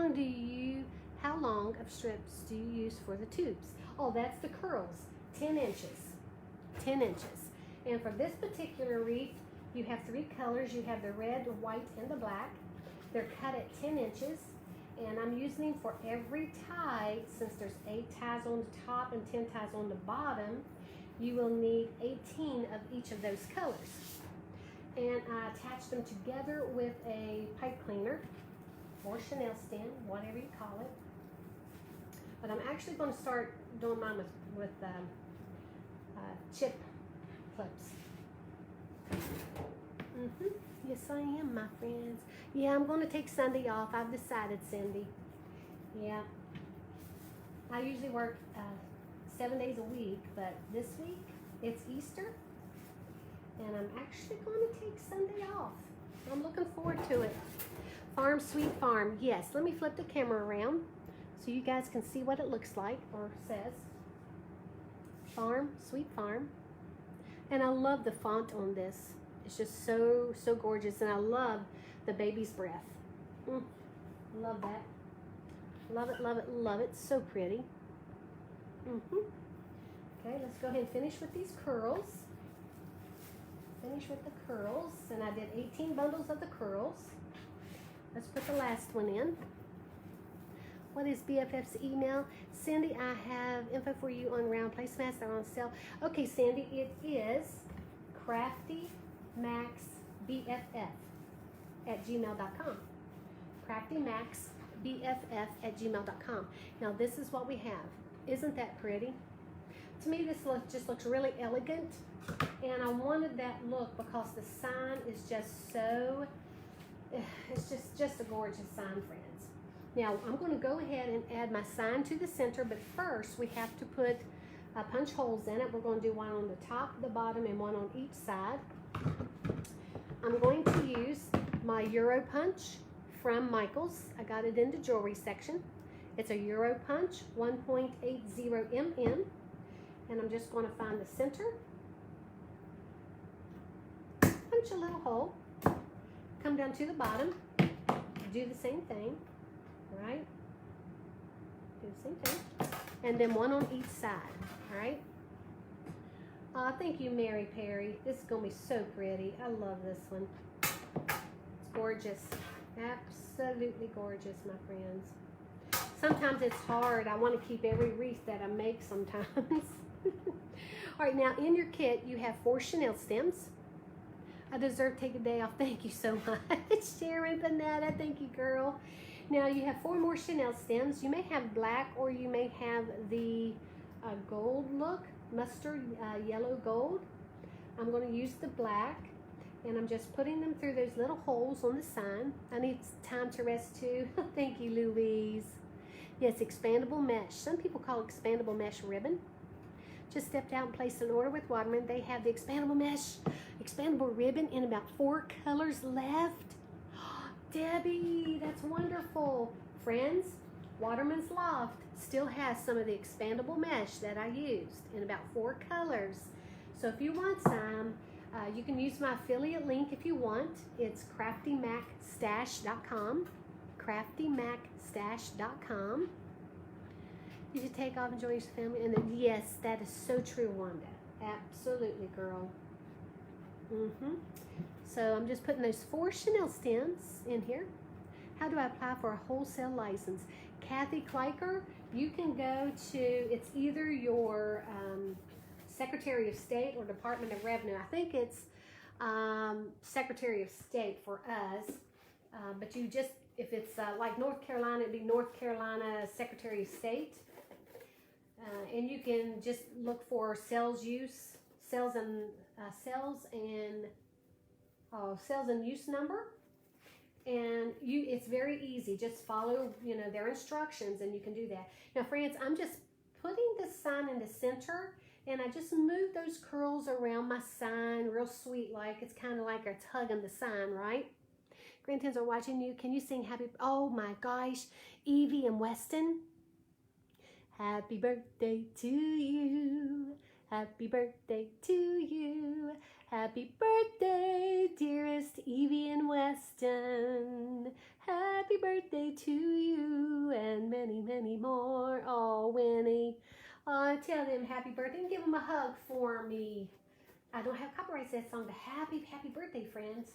S1: long of strips do you use for the tubes? Oh, that's the curls. 10 inches. 10 inches. And for this particular wreath, you have 3 colors. You have the red, the white, and the black. They're cut at 10 inches. And I'm using them for every tie. Since there's 8 ties on the top and 10 ties on the bottom, you will need 18 of each of those colors. And I attach them together with a pipe cleaner or Chanel stem, whatever you call it. But I'm actually going to start doing mine with chip clips. Yes, I am, my friends. Yeah, I'm going to take Sunday off. I've decided, Cindy. Yeah. I usually work 7 days a week, but this week it's Easter. And I'm actually going to take Sunday off. I'm looking forward to it. Farm, Sweet Farm. Yes, let me flip the camera around so you guys can see what it looks like or says. Farm, Sweet Farm. And I love the font on this. It's just so gorgeous. And I love the baby's breath. Love that. Love it, love it, love it. So pretty. Okay, let's go ahead and finish with these curls. Finish with the curls. And I did 18 bundles of the curls. Let's put the last one in. What is BFF's email? Cindy, I have info for you on round placemats that are on sale. Okay, Sandy, it is CraftyMaxBFF@gmail.com. CraftyMaxBFF@gmail.com. Now, this is what we have. Isn't that pretty? To me, this just looks really elegant. And I wanted that look because the sign is just so, it's just a gorgeous sign, friends. Now, I'm going to go ahead and add my sign to the center, but first we have to put punch holes in it. We're going to do one on the top, the bottom, and one on each side. I'm going to use my Euro punch from Michaels. I got it in the jewelry section. It's a Euro punch, 1.80 mm, and I'm just going to find the center. Punch a little hole, come down to the bottom, do the same thing, right? Do the same thing, and then one on each side, all right? Thank you, Mary Perry. This is going to be so pretty. I love this one. It's gorgeous. Absolutely gorgeous, my friends. Sometimes it's hard. I want to keep every wreath that I make sometimes. All right, now in your kit, you have 4 Chanel stems. I deserve to take a day off. Thank you so much. Sharon Panetta, thank you, girl. Now you have 4 more Chanel stems. You may have black or you may have the gold look, mustard yellow gold. I'm going to use the black, and I'm just putting them through those little holes on the sign. I need time to rest too. Thank you, Louise. Yes, expandable mesh. Some people call it expandable mesh ribbon. Just stepped out and placed an order with Waterman. They have the expandable mesh, expandable ribbon in about 4 colors left. Debbie, that's wonderful. Friends, Waterman's Loft still has some of the expandable mesh that I used in about 4 colors. So if you want some, you can use my affiliate link if you want. It's craftyMacStash.com. craftyMacStash.com. You should take off and join your family. And then, yes, that is so true, Wanda. Absolutely, girl. So I'm just putting those 4 Chanel stems in here. How do I apply for a wholesale license? Kathy Kleiker, you can go to, it's either your Secretary of State or Department of Revenue. I think it's Secretary of State for us, but you just, if it's like North Carolina, it'd be North Carolina Secretary of State. And you can just look for sales use number. And it's very easy. Just follow, their instructions, and you can do that. Now, friends, I'm just putting the sign in the center, and I just move those curls around my sign real sweet, like it's kind of like it's hugging the sign, right? Grandkids are watching you. Can you sing happy? Oh my gosh, Evie and Weston. Happy birthday to you. Happy birthday to you. Happy birthday, dearest Evie and Weston. Happy birthday to you and many, many more. Oh, Winnie. Tell them happy birthday and give them a hug for me. I don't have copyright to that song, but happy birthday, friends.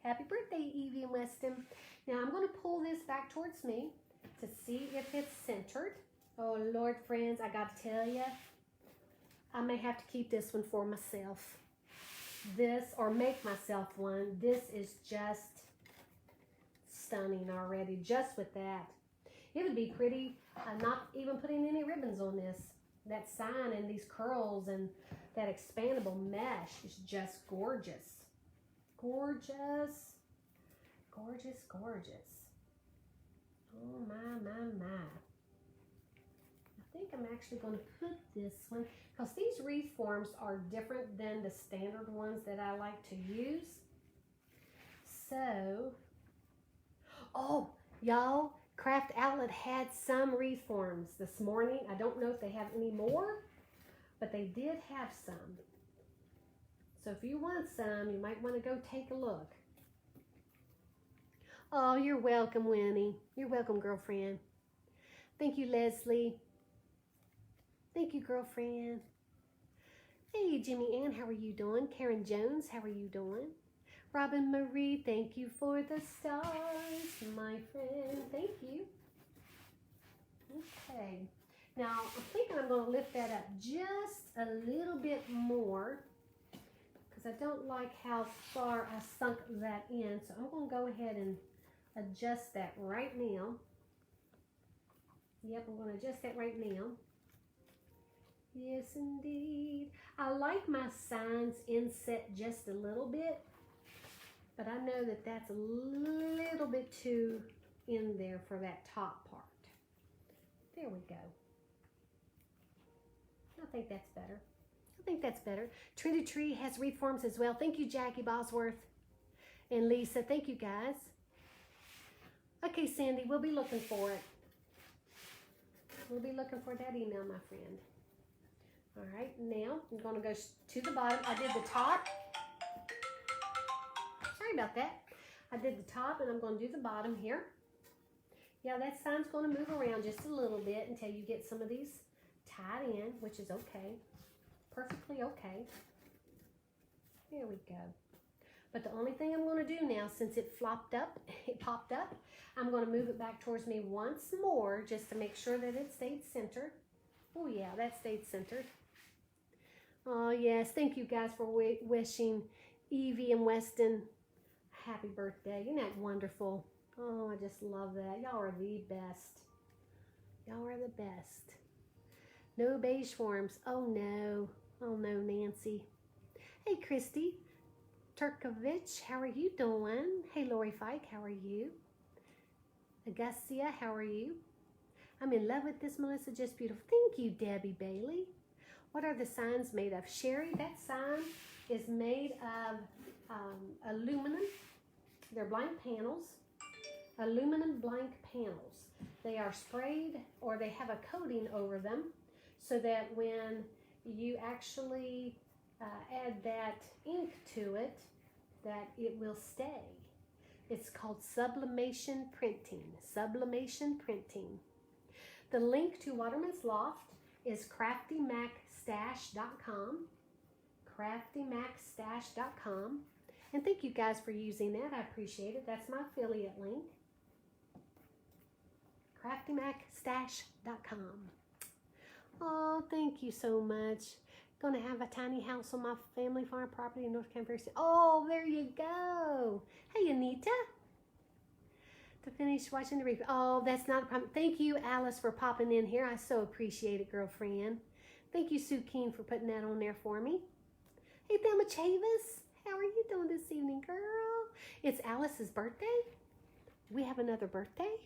S1: Happy birthday, Evie and Weston. Now, I'm going to pull this back towards me to see if it's centered. Oh, Lord, friends, I got to tell you, I may have to keep this one for myself. This, or make myself one. This is just stunning already, just with that. It would be pretty, not even putting any ribbons on this. That sign and these curls and that expandable mesh is just gorgeous. Gorgeous. Gorgeous, gorgeous. Oh, my, my, my. I think I'm actually going to put this one, because these wreath forms are different than the standard ones that I like to use. So, oh, y'all, Craft Outlet had some wreath forms this morning. I don't know if they have any more, but they did have some. So if you want some, you might want to go take a look. Oh, you're welcome, Winnie. You're welcome, girlfriend. Thank you, Leslie. Thank you, girlfriend. Hey, Jimmy Ann, how are you doing? Karen Jones, how are you doing? Robin Marie, thank you for the stars, my friend. Thank you. Okay. Now, I'm thinking I'm going to lift that up just a little bit more, because I don't like how far I sunk that in. So I'm going to go ahead and adjust that right now. Yep, I'm going to adjust that right now. Yes, indeed. I like my signs inset just a little bit, but I know that that's a little bit too in there for that top part. There we go. I think that's better. I think that's better. Trinity Tree has wreath forms as well. Thank you, Jackie Bosworth and Lisa. Thank you, guys. Okay, Sandy, we'll be looking for it. We'll be looking for that email, my friend. All right, now I'm going to go to the bottom. I did the top. Sorry about that. I did the top, and I'm going to do the bottom here. Yeah, that sign's going to move around just a little bit until you get some of these tied in, which is okay. Perfectly okay. There we go. But the only thing I'm going to do now, since it popped up, I'm going to move it back towards me once more just to make sure that it stayed centered. Oh, yeah, that stayed centered. Oh, yes. Thank you guys for wishing Evie and Weston happy birthday. Isn't that wonderful? Oh, I just love that. Y'all are the best. Y'all are the best. No beige forms. Oh, no. Oh, no, Nancy. Hey, Christy Turkovich, how are you doing? Hey, Lori Fike, how are you? Augustia, how are you? I'm in love with this, Melissa. Just beautiful. Thank you, Debbie Bailey. What are the signs made of? Sherry, that sign is made of aluminum. They're blank panels. aluminum blank panels. They are sprayed, or they have a coating over them, so that when you actually add that ink to it, that it will stay. It's called sublimation printing. Sublimation printing. The link to Waterman's Loft is craftymaxstash.com. craftymaxstash.com. And thank you guys for using that. I appreciate it. That's my affiliate link. craftymaxstash.com. Oh, thank you so much. Gonna have a tiny house on my family farm property in North Carolina. Oh, there you go. Hey, Anita. To finish watching the review. Oh, that's not a problem. Thank you, Alice, for popping in here. I so appreciate it, girlfriend. Thank you, Sue Keen, for putting that on there for me. Hey, Thelma Chavis. How are you doing this evening, girl? It's Alice's birthday. Do we have another birthday?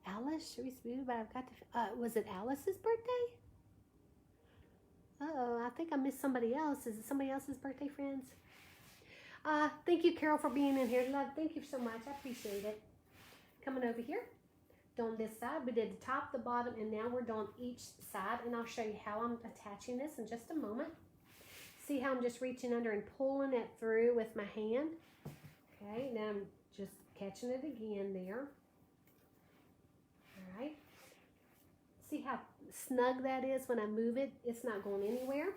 S1: Alice, but I've got to. Was it Alice's birthday? Uh-oh, I think I missed somebody else. Is it somebody else's birthday, friends? Thank you, Carol, for being in here. Love, thank you so much. I appreciate it. Coming over here, doing this side. We did the top, the bottom, and now we're doing each side, and I'll show you how I'm attaching this in just a moment. See how I'm just reaching under and pulling it through with my hand? Okay, now I'm just catching it again there. All right. See how snug that is when I move it? It's not going anywhere.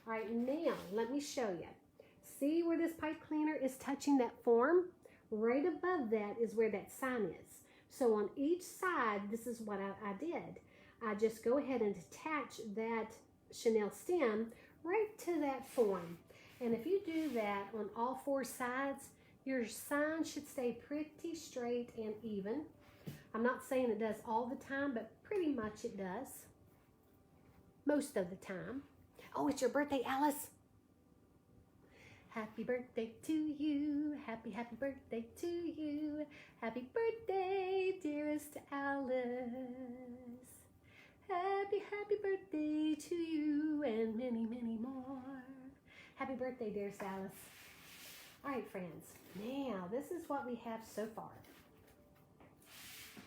S1: All right, now let me show you. See where this pipe cleaner is touching that form? Right above that is where that sign is. So on each side, this is what I did. I just go ahead and attach that chenille stem right to that form. And if you do that on all four sides, your sign should stay pretty straight and even. I'm not saying it does all the time, but pretty much it does. Most of the time. Oh, it's your birthday, Alice. Happy birthday to you. Happy, happy birthday to you. Happy birthday, dearest Alice. Happy, happy birthday to you and many, many more. Happy birthday, dearest Alice. All right, friends. Now, this is what we have so far.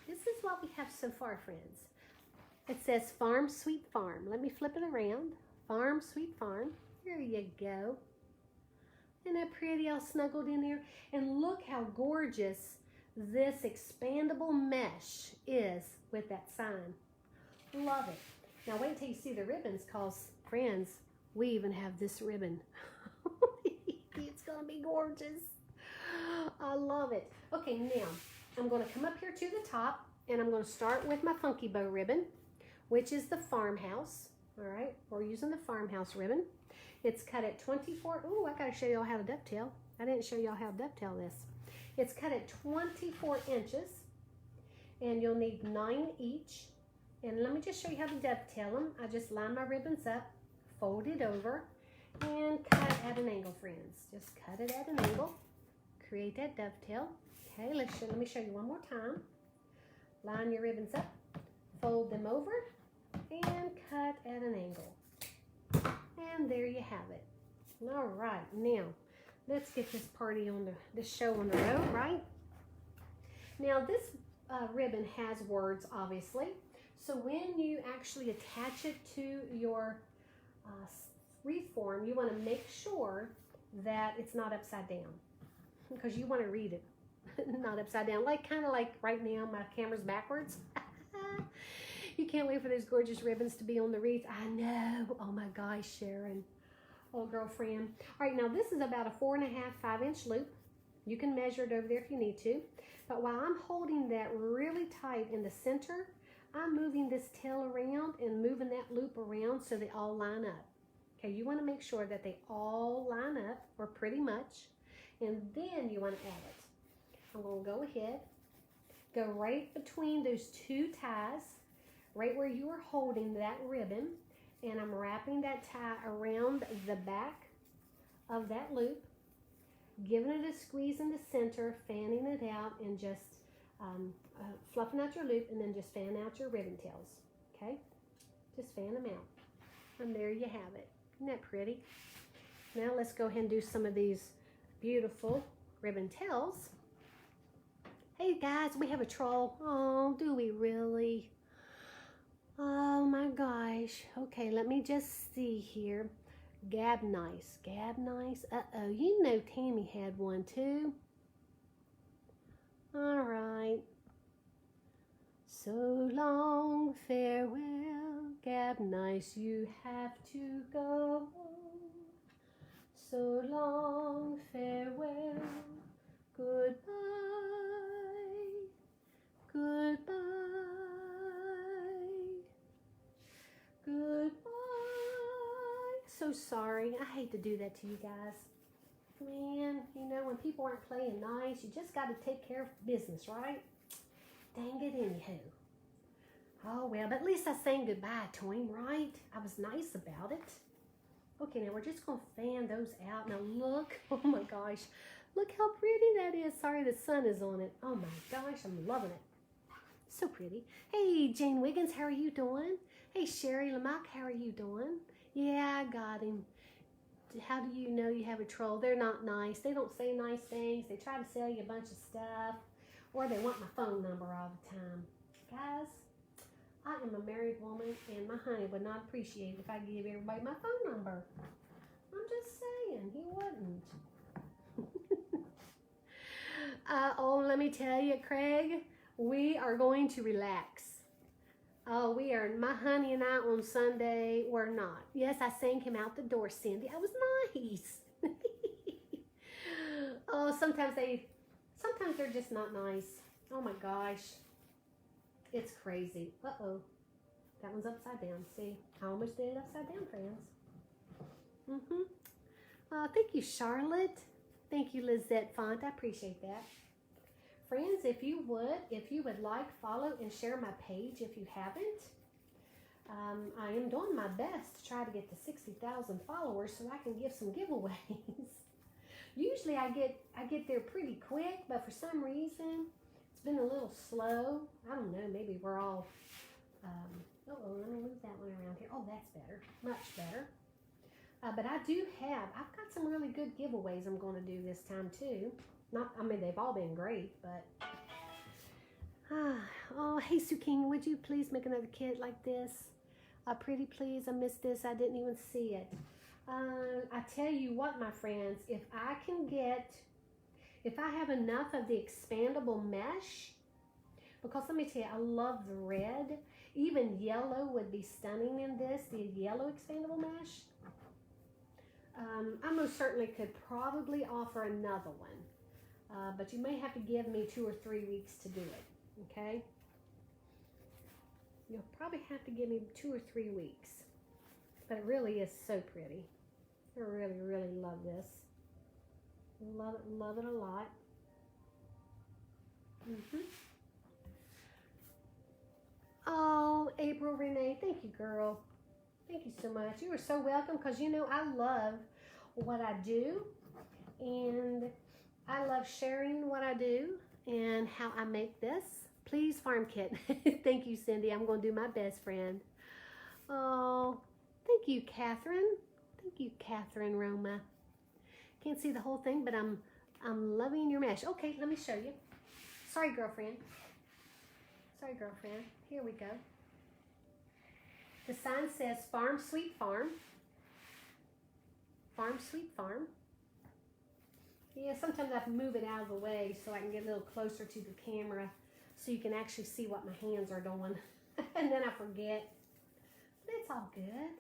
S1: This is what we have so far, friends. It says Farm Sweet Farm. Let me flip it around. Farm Sweet Farm. There you go. Isn't that pretty, all snuggled in there? And look how gorgeous this expandable mesh is with that sign. Love it. Now wait until you see the ribbons, because, friends, we even have this ribbon. It's going to be gorgeous. I love it. Okay, now I'm going to come up here to the top, and I'm going to start with my Funky Bow ribbon, which is the farmhouse. All right, we're using the farmhouse ribbon. It's cut at 24. Oh, I got to show y'all how to dovetail. I didn't show y'all how to dovetail this. It's cut at 24 inches, and you'll need 9 each. And let me just show you how to dovetail them. I just line my ribbons up, fold it over, and cut at an angle, friends. Just cut it at an angle. Create that dovetail. Okay, let me show you one more time. Line your ribbons up, fold them over, and cut at an angle. And there you have it. All right, now let's get this party on this show on the road, right? Now this ribbon has words, obviously. So when you actually attach it to your wreath form, you want to make sure that it's not upside down, because you want to read it not upside down, kind of like right now my camera's backwards. You can't wait for those gorgeous ribbons to be on the wreath. I know. Oh my gosh, Sharon. Oh, girlfriend. All right, now this is about a 4.5, 5-inch loop. You can measure it over there if you need to. But while I'm holding that really tight in the center, I'm moving this tail around and moving that loop around so they all line up. Okay, you want to make sure that they all line up, or pretty much, and then you want to add it. I'm going to go ahead, go right between those two ties, right where you are holding that ribbon, and I'm wrapping that tie around the back of that loop, giving it a squeeze in the center, fanning it out, and just fluffing out your loop, and then just fan out your ribbon tails. Okay, just fan them out, and there you have it. Isn't that pretty? Now let's go ahead and do some of these beautiful ribbon tails. Hey Hey guys, we have a troll. Oh, do we really? Oh my gosh. Okay, let me just see here. Gab Nice. Gab Nice. Uh-oh, you know Tammy had one too. All right. So long, farewell, Gab Nice, you have to go. So long, farewell, goodbye, goodbye, goodbye. So sorry, I hate to do that to you guys. Man, you know, when people aren't playing nice, you just got to take care of business, right? Dang it, anywho. Oh, well, but at least I sang goodbye to him, right? I was nice about it. Okay, now we're just going to fan those out. Now look, oh my gosh, look how pretty that is. Sorry, the sun is on it. Oh my gosh, I'm loving it. So pretty. Hey, Jane Wiggins, how are you doing? Hey, Sherry Lamock, how are you doing? Yeah, I got him. How do you know you have a troll? They're not nice. They don't say nice things. They try to sell you a bunch of stuff. Or they want my phone number all the time. Guys, I am a married woman and my honey would not appreciate it if I give everybody my phone number. I'm just saying, he wouldn't. Oh, let me tell you, Craig, we are going to relax. Oh, we are, my honey and I on Sunday were not. Yes, I sang him out the door, Cindy. I was nice. Oh, sometimes they're just not nice. Oh my gosh. It's crazy. Uh-oh. That one's upside down. See, I almost did it upside down, friends. Thank you, Charlotte. Thank you, Lizette Font. I appreciate that. Friends, if you would like, follow and share my page if you haven't. I am doing my best to try to get to 60,000 followers so I can give some giveaways. Usually I get there pretty quick, but for some reason it's been a little slow. I don't know, maybe we're all, let me move that one around here. Oh, that's better, much better. But I've got some really good giveaways I'm going to do this time too. They've all been great, but, oh, hey, Sue King, would you please make another kit like this? Pretty please, I missed this, I didn't even see it. I tell you what, my friends, if I have enough of the expandable mesh, because let me tell you, I love the red. Even yellow would be stunning in this, the yellow expandable mesh. I most certainly could probably offer another one, but you may have to give me 2 or 3 weeks to do it, okay? You'll probably have to give me 2 or 3 weeks, but it really is so pretty. I really, really love this. Love it a lot. Oh, April Renee, thank you, girl. Thank you so much. You are so welcome, because you know I love what I do, and I love sharing what I do and how I make this. Please, Farm Kit. Thank you, Cindy. I'm going to do my best, friend. Oh, thank you, Catherine. Thank you, Catherine Roma. Can't see the whole thing, but I'm loving your mesh. Okay, let me show you. Sorry, girlfriend. Sorry, girlfriend. Here we go. The sign says Farm Sweet Farm. Farm Sweet Farm. Yeah, sometimes I have to move it out of the way so I can get a little closer to the camera so you can actually see what my hands are doing. And then I forget. But it's all good.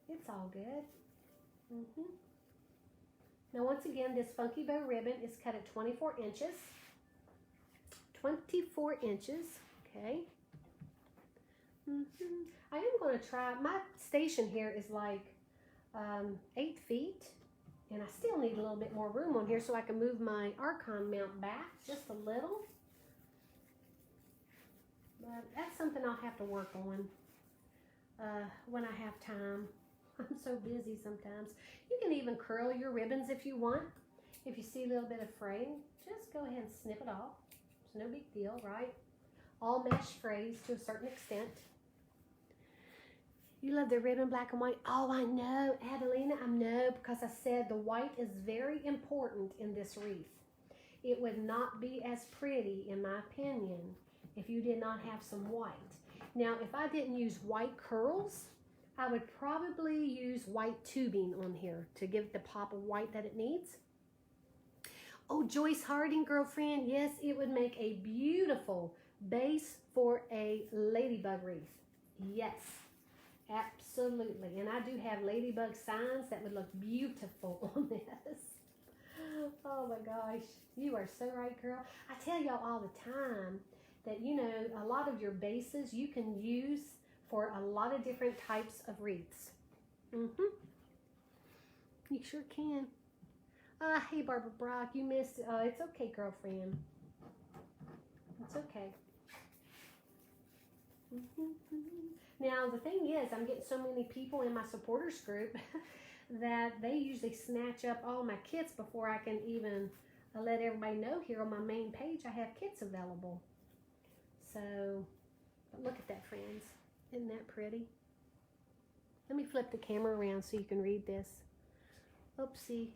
S1: It's all good. Now, once again, this Funky Bow ribbon is cut at 24 inches. 24 inches, okay. I am going to try, my station here is like 8 feet, and I still need a little bit more room on here so I can move my Archon mount back just a little. But that's something I'll have to work on when I have time. I'm so busy sometimes. You can even curl your ribbons if you want. If you see a little bit of fraying, just go ahead and snip it off. It's no big deal, right? All mesh frays to a certain extent. You love the ribbon black and white. Oh, I know, Adelina, I know, because I said the white is very important in this wreath. it would not be as pretty, in my opinion, if you did not have some white. Now, if I didn't use white curls, I would probably use white tubing on here to give it the pop of white that it needs. Oh, Joyce Harding, girlfriend, yes, it would make a beautiful base for a ladybug wreath. Yes, absolutely. And I do have ladybug signs that would look beautiful on this. Oh my gosh, you are so right, girl. I tell y'all all the time that, you know, a lot of your bases you can use for a lot of different types of wreaths. You sure can. Hey, Barbara Brock, you missed it. It's okay, girlfriend. It's okay. Now, the thing is, I'm getting so many people in my supporters group that they usually snatch up all my kits before I can even let everybody know here on my main page I have kits available. So, look at that, friends. Isn't that pretty? Let me flip the camera around so you can read this. Oopsie.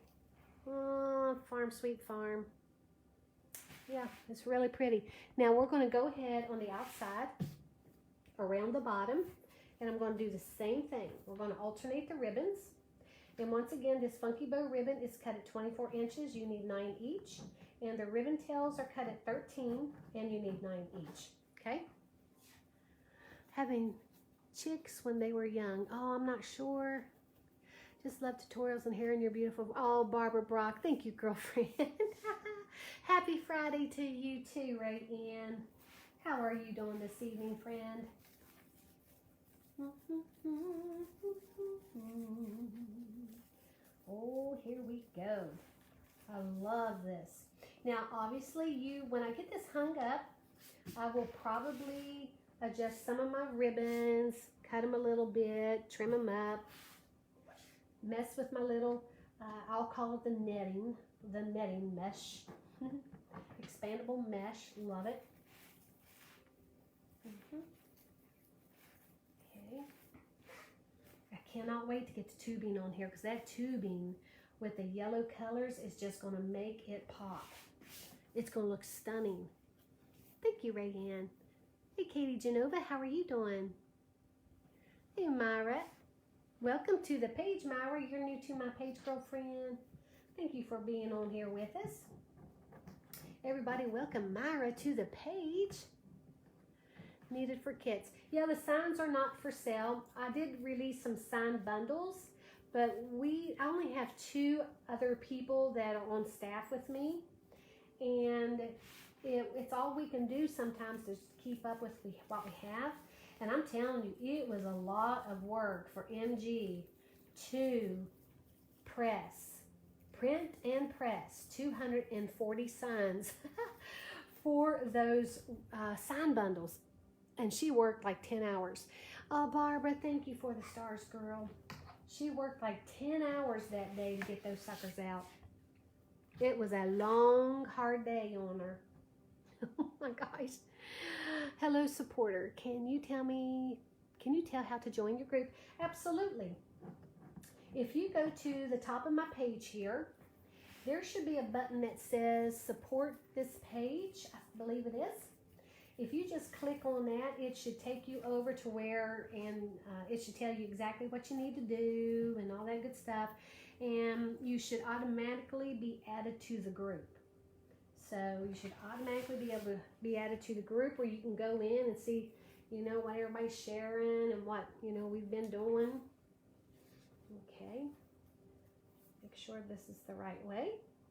S1: Oh, Farm Sweet Farm. Yeah, it's really pretty. Now we're going to go ahead on the outside, around the bottom, and I'm going to do the same thing. We're going to alternate the ribbons. And once again, this Funky Bow ribbon is cut at 24 inches. You need 9 each. And the ribbon tails are cut at 13, and you need 9 each. Okay? Having chicks when they were young. Oh, I'm not sure. Just love tutorials and hearing your beautiful... Oh, Barbara Brock. Thank you, girlfriend. Happy Friday to you too, Ray Ann. How are you doing this evening, friend? Oh, here we go. I love this. Now, obviously, when I get this hung up, I will probably adjust some of my ribbons, cut them a little bit, trim them up, mess with my little, I'll call it the netting mesh. Expandable mesh, love it. Okay. I cannot wait to get the tubing on here because that tubing with the yellow colors is just going to make it pop. It's going to look stunning. Thank you, Rayanne. Hey, Katie Genova, how are you doing? Hey, Myra. Welcome to the page, Myra. You're new to my page, girlfriend. Thank you for being on here with us. Everybody, welcome Myra to the page. Needed for kits. Yeah, the signs are not for sale. I did release some signed bundles, but I only have 2 other people that are on staff with me. And it's all we can do sometimes to keep up with what we have. And I'm telling you, it was a lot of work for MG to print and press 240 signs for those sign bundles. And she worked like 10 hours. Oh, Barbara, thank you for the stars, girl. She worked like 10 hours that day to get those suckers out. It was a long, hard day on her. Oh my gosh. Hello, supporter. Can you tell how to join your group? Absolutely. If you go to the top of my page here, there should be a button that says support this page. I believe it is. If you just click on that, it should take you over to where, and it should tell you exactly what you need to do and all that good stuff. And you should automatically be added to the group. So you should automatically be able to be added to the group where you can go in and see, what everybody's sharing and what, we've been doing. Okay. Make sure this is the right way.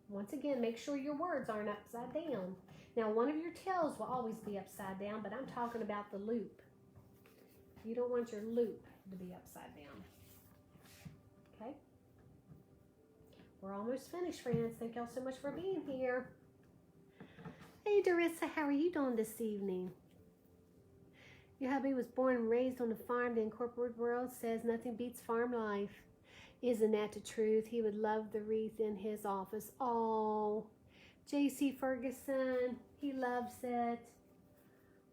S1: Once again, make sure your words aren't upside down. Now, one of your tails will always be upside down, but I'm talking about the loop. You don't want your loop to be upside down. Okay? We're almost finished, friends. Thank y'all so much for being here. Hey, Darissa, how are you doing this evening? Your hubby was born and raised on a farm. The corporate world says nothing beats farm life. Isn't that the truth? He would love the wreath in his office. Oh, J.C. Ferguson, he loves it.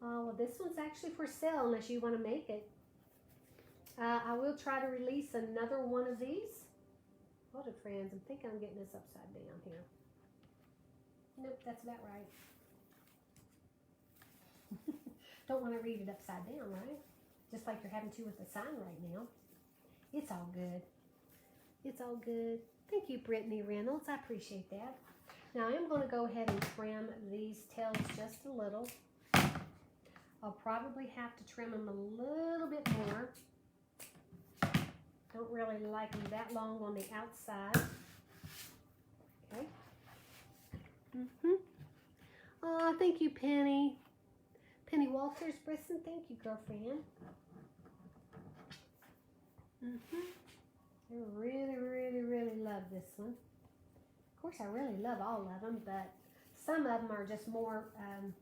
S1: Oh, well, this one's actually for sale unless you want to make it. I will try to release another one of these. Hold it, friends. I'm thinking I'm getting this upside down here. Nope, that's about right. Don't want to read it upside down, right? Just like you're having to with the sign right now. It's all good. It's all good. Thank you, Brittany Reynolds. I appreciate that. Now I am going to go ahead and trim these tails just a little. I'll probably have to trim them a little bit more. Don't really like them that long on the outside. Okay. Oh, thank you, Penny. Penny Walters, Brisson. Thank you, girlfriend. I really, really, really love this one. Of course, I really love all of them, but some of them are just more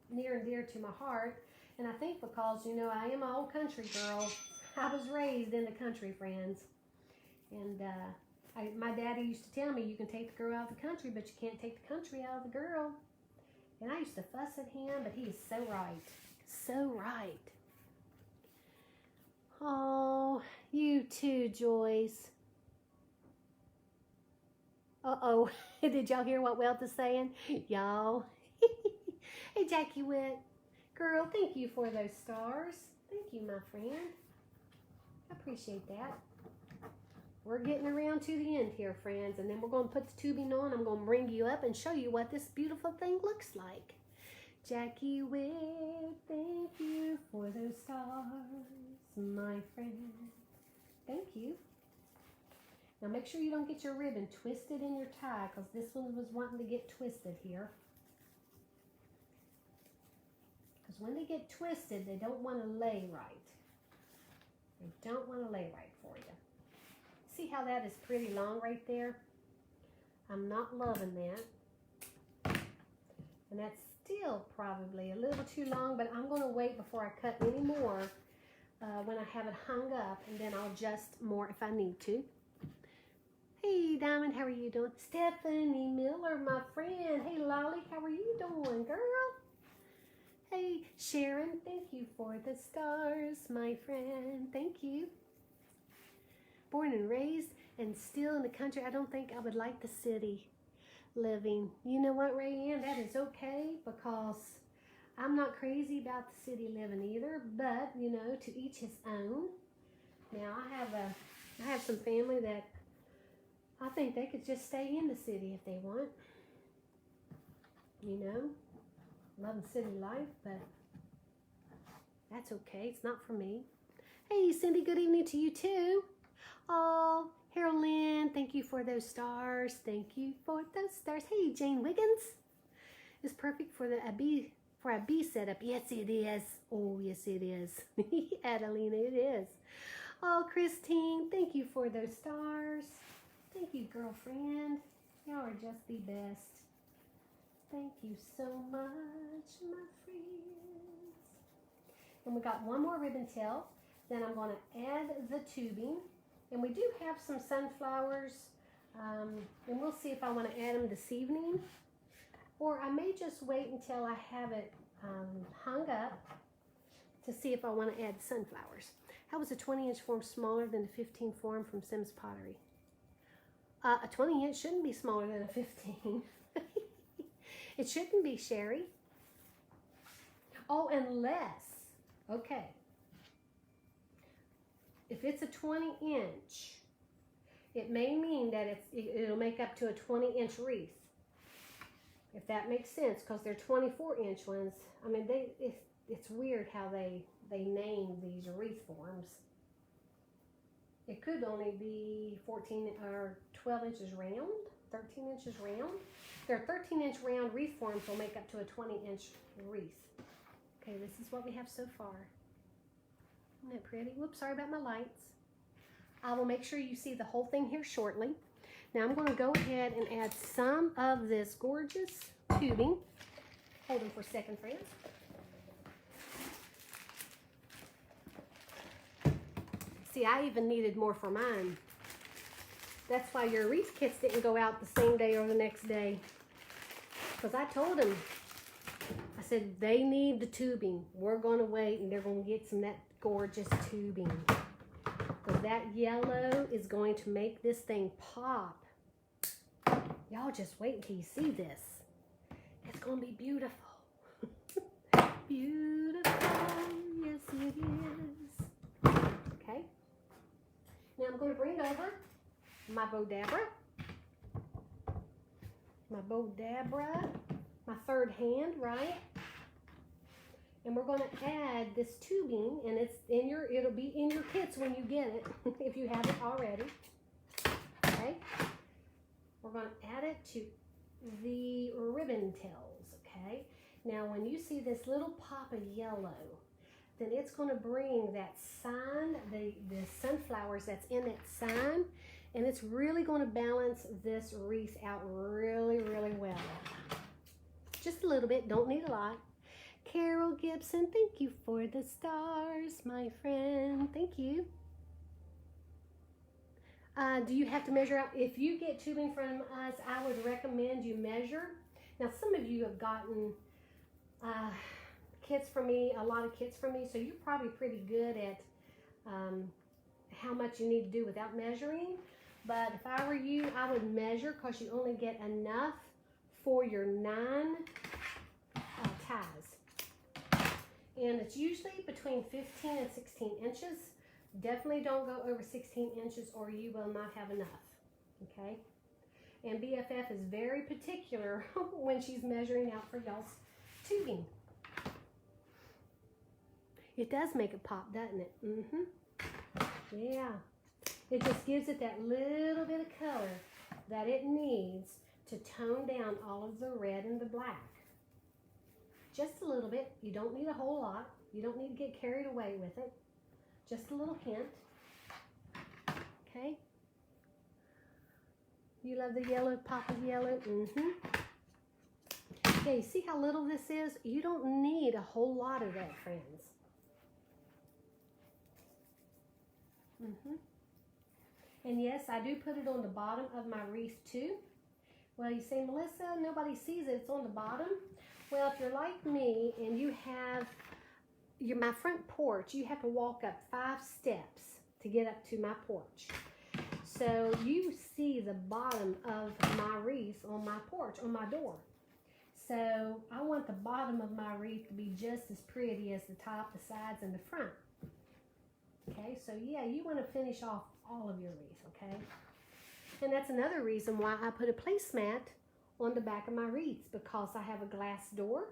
S1: near and dear to my heart. And I think because, you know, I am an old country girl. I was raised in the country, friends. And my daddy used to tell me, you can take the girl out of the country, but you can't take the country out of the girl. And I used to fuss at him, but he is so right. So right. Oh, you too, Joyce. Uh-oh. Did y'all hear what Wealth is saying? Y'all. Hey, Jackie Witt. Girl, thank you for those stars. Thank you, my friend. I appreciate that. We're getting around to the end here, friends, and then we're going to put the tubing on. I'm going to bring you up and show you what this beautiful thing looks like. Jackie Witt, thank you for those stars, my friend. Thank you. Now make sure you don't get your ribbon twisted in your tie, because this one was wanting to get twisted here. Because when they get twisted, they don't want to lay right. They don't want to lay right for you. See how that is pretty long right there? I'm not loving that. And that's still probably a little too long, but I'm going to wait before I cut any more when I have it hung up, and then I'll adjust more if I need to. Hey, Diamond, how are you doing? Stephanie Miller, my friend. Hey, Lolly, how are you doing, girl? Hey, Sharon, thank you for the stars, my friend. Thank you. Born and raised and still in the country. I don't think I would like the city living. You know what, Rayanne? That is okay, because I'm not crazy about the city living either, but, you know, to each his own. Now, I have some family that I think they could just stay in the city if they want. You know, loving city life, but that's okay. It's not for me. Hey, Cindy, good evening to you too. Oh, Harold Lynn, thank you for those stars. Thank you for those stars. Hey, Jane Wiggins. It's perfect for a bee setup. Yes, it is. Oh, yes, it is. Adelina, it is. Oh, Christine, thank you for those stars. Thank you, girlfriend. Y'all are just the best. Thank you so much, my friends. And we got one more ribbon tail. Then I'm going to add the tubing. And we do have some sunflowers. And we'll see if I want to add them this evening. Or I may just wait until I have it hung up to see if I want to add sunflowers. How was a 20-inch form smaller than a 15 form from Sims Pottery? A 20-inch shouldn't be smaller than a 15. It shouldn't be, Sherry. Oh, unless, okay. If it's a 20-inch, it may mean that it'll make up to a 20-inch wreath. If that makes sense, because they're 24-inch ones. I mean, it's weird how they name these wreath forms. It could only be 14 or 12 inches round, 13 inches round. Their 13-inch round wreath forms will make up to a 20-inch wreath. Okay, this is what we have so far. Isn't that pretty? Whoops, sorry about my lights. I will make sure you see the whole thing here shortly. Now I'm going to go ahead and add some of this gorgeous tubing. Hold them for a second, friends. See, I even needed more for mine. That's why your wreath kits didn't go out the same day or the next day. Because I told them, I said, they need the tubing. We're going to wait, and they're going to get some of that gorgeous tubing. Because that yellow is going to make this thing pop. Y'all just wait until you see this. It's It's going to be beautiful. Beautiful, yes it is. Okay. Now I'm going to bring over my Bodabra. My third hand, right? And we're going to add this tubing, and it'll be in your kits when you get it, if you haven't already. Okay. We're going to add it to the ribbon tails, okay? Now, when you see this little pop of yellow, then it's going to bring that sign, the sunflowers that's in that sign, and it's really going to balance this wreath out really, really well. Just a little bit, don't need a lot. Carol Gibson, thank you for the stars, my friend. Thank you. Do you have to measure out? If you get tubing from us, I would recommend you measure. Now, some of you have gotten kits from me, a lot of kits from me, so you're probably pretty good at how much you need to do without measuring. But if I were you, I would measure, because you only get enough for your 9 ties. And it's usually between 15 and 16 inches. Definitely don't go over 16 inches or you will not have enough, okay? And BFF is very particular when she's measuring out for y'all's tubing. It does make it pop, doesn't it? Yeah. It just gives it that little bit of color that it needs to tone down all of the red and the black. Just a little bit. You don't need a whole lot. You don't need to get carried away with it. Just a little hint. Okay. You love the yellow, pop of yellow? Okay, see how little this is? You don't need a whole lot of that, friends. And yes, I do put it on the bottom of my wreath too. Well, you say, Melissa, nobody sees it. It's on the bottom. Well, if you're like me and you have my front porch, you have to walk up 5 steps to get up to my porch. So you see the bottom of my wreath on my porch, on my door. So I want the bottom of my wreath to be just as pretty as the top, the sides, and the front. Okay, so yeah, you want to finish off all of your wreath, okay? And that's another reason why I put a placemat on the back of my wreaths, because I have a glass door.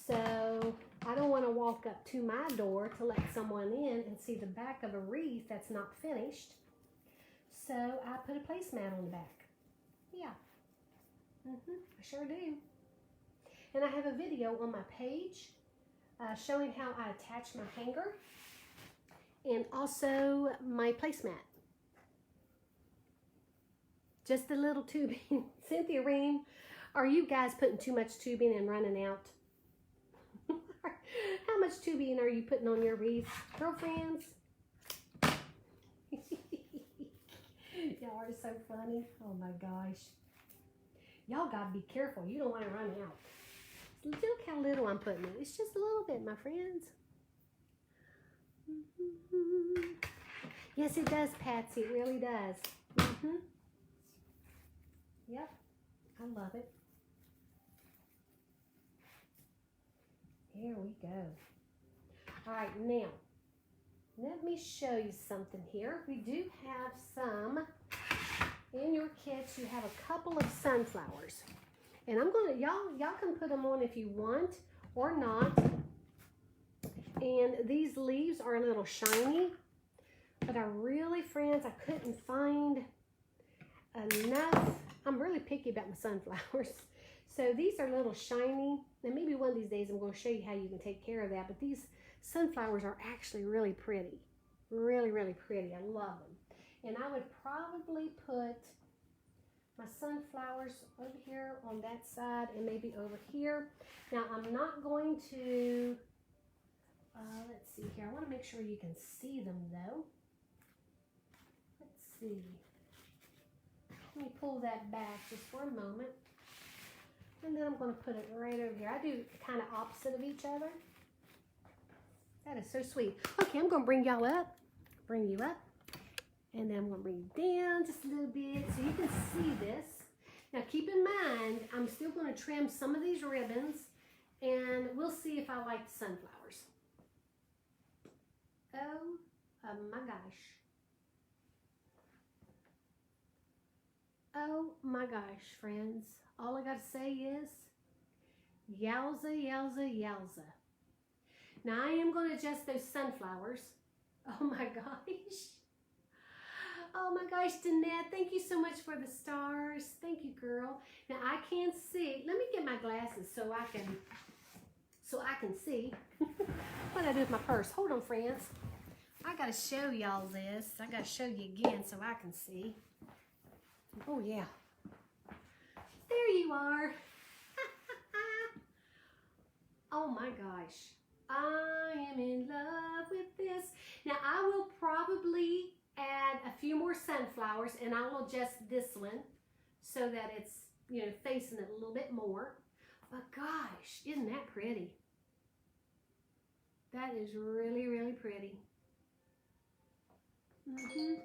S1: So I don't want to walk up to my door to let someone in and see the back of a wreath that's not finished. So I put a placemat on the back. Yeah. I sure do. And I have a video on my page showing how I attach my hanger and also my placemat. Just a little tubing. Cynthia Ream, are you guys putting too much tubing and running out? How much tubing are you putting on your wreaths, girlfriends? Y'all are so funny. Oh my gosh. Y'all gotta be careful. You don't want to run out. Look how little I'm putting in. It's just a little bit, my friends. Yes, it does, Patsy. It really does. Yep. I love it. Here we go. All right, now, let me show you something here. We do have some, in your kits, you have a couple of sunflowers. And I'm gonna, y'all can put them on if you want or not. And these leaves are a little shiny, but I really, friends, I couldn't find enough. I'm really picky about my sunflowers. So these are a little shiny, and maybe one of these days I'm going to show you how you can take care of that. But these sunflowers are actually really pretty. Really, really pretty. I love them. And I would probably put my sunflowers over here on that side and maybe over here. Now I'm not going to, let's see here. I want to make sure you can see them though. Let's see. Let me pull that back just for a moment. And then I'm going to put it right over here. I do kind of opposite of each other. That is so sweet. Okay, I'm going to bring y'all up. Bring you up. And then I'm going to bring you down just a little bit so you can see this. Now keep in mind, I'm still going to trim some of these ribbons, and we'll see if I like the sunflowers. Oh my gosh. Oh my gosh, friends. All I got to say is, yowza, yowza, yowza. Now I am going to adjust those sunflowers. Oh my gosh. Oh my gosh, Danette, thank you so much for the stars. Thank you, girl. Now I can't see. Let me get my glasses so I can see. What did I do with my purse? Hold on, friends. I gotta show y'all this. I gotta show you again so I can see. Oh yeah. There you are. Oh my gosh. I am in love with this. Now I will probably add a few more sunflowers, and I will adjust this one so that it's, you know, facing it a little bit more. But gosh, isn't that pretty? That is really, really pretty. Really,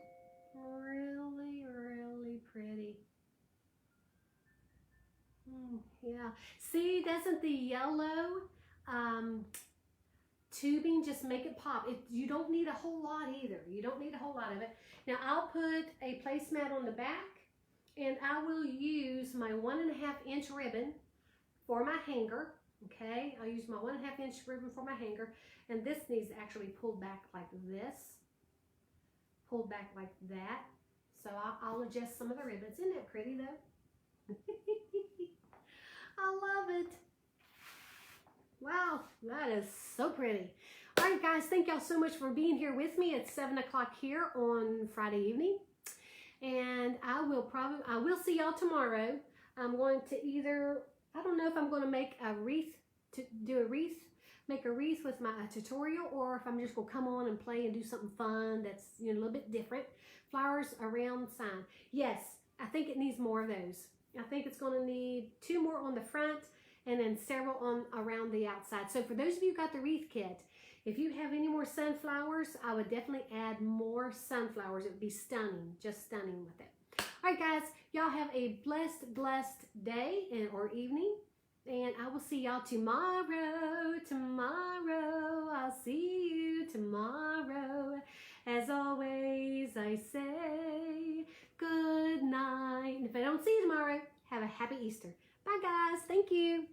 S1: really pretty. Yeah. See, doesn't the yellow tubing just make it pop? You don't need a whole lot either. You don't need a whole lot of it. Now I'll put a placemat on the back, and I will use my 1.5 inch ribbon for my hanger. Okay, I'll use my 1.5 inch ribbon for my hanger, and this needs actually pulled back like this, pulled back like that. So I'll adjust some of the ribbons. Isn't that pretty though? I love it. Wow, that is so pretty. All right, guys, thank y'all so much for being here with me. It's 7 o'clock here on Friday evening, and I will see y'all tomorrow. I'm going to either, I don't know if I'm going to make a wreath, make a wreath with my tutorial, or if I'm just going to come on and play and do something fun that's, you know, a little bit different. Flowers around the sign. Yes, I think it needs more of those. I think it's going to need 2 more on the front, and then several on around the outside. So for those of you who got the wreath kit, if you have any more sunflowers, I would definitely add more sunflowers. It would be stunning, just stunning with it. All right, guys, y'all have a blessed day or evening, and I will see y'all tomorrow. I'll see you tomorrow. As always, I say good night. And if I don't see you tomorrow, have a happy Easter. Bye, guys. Thank you.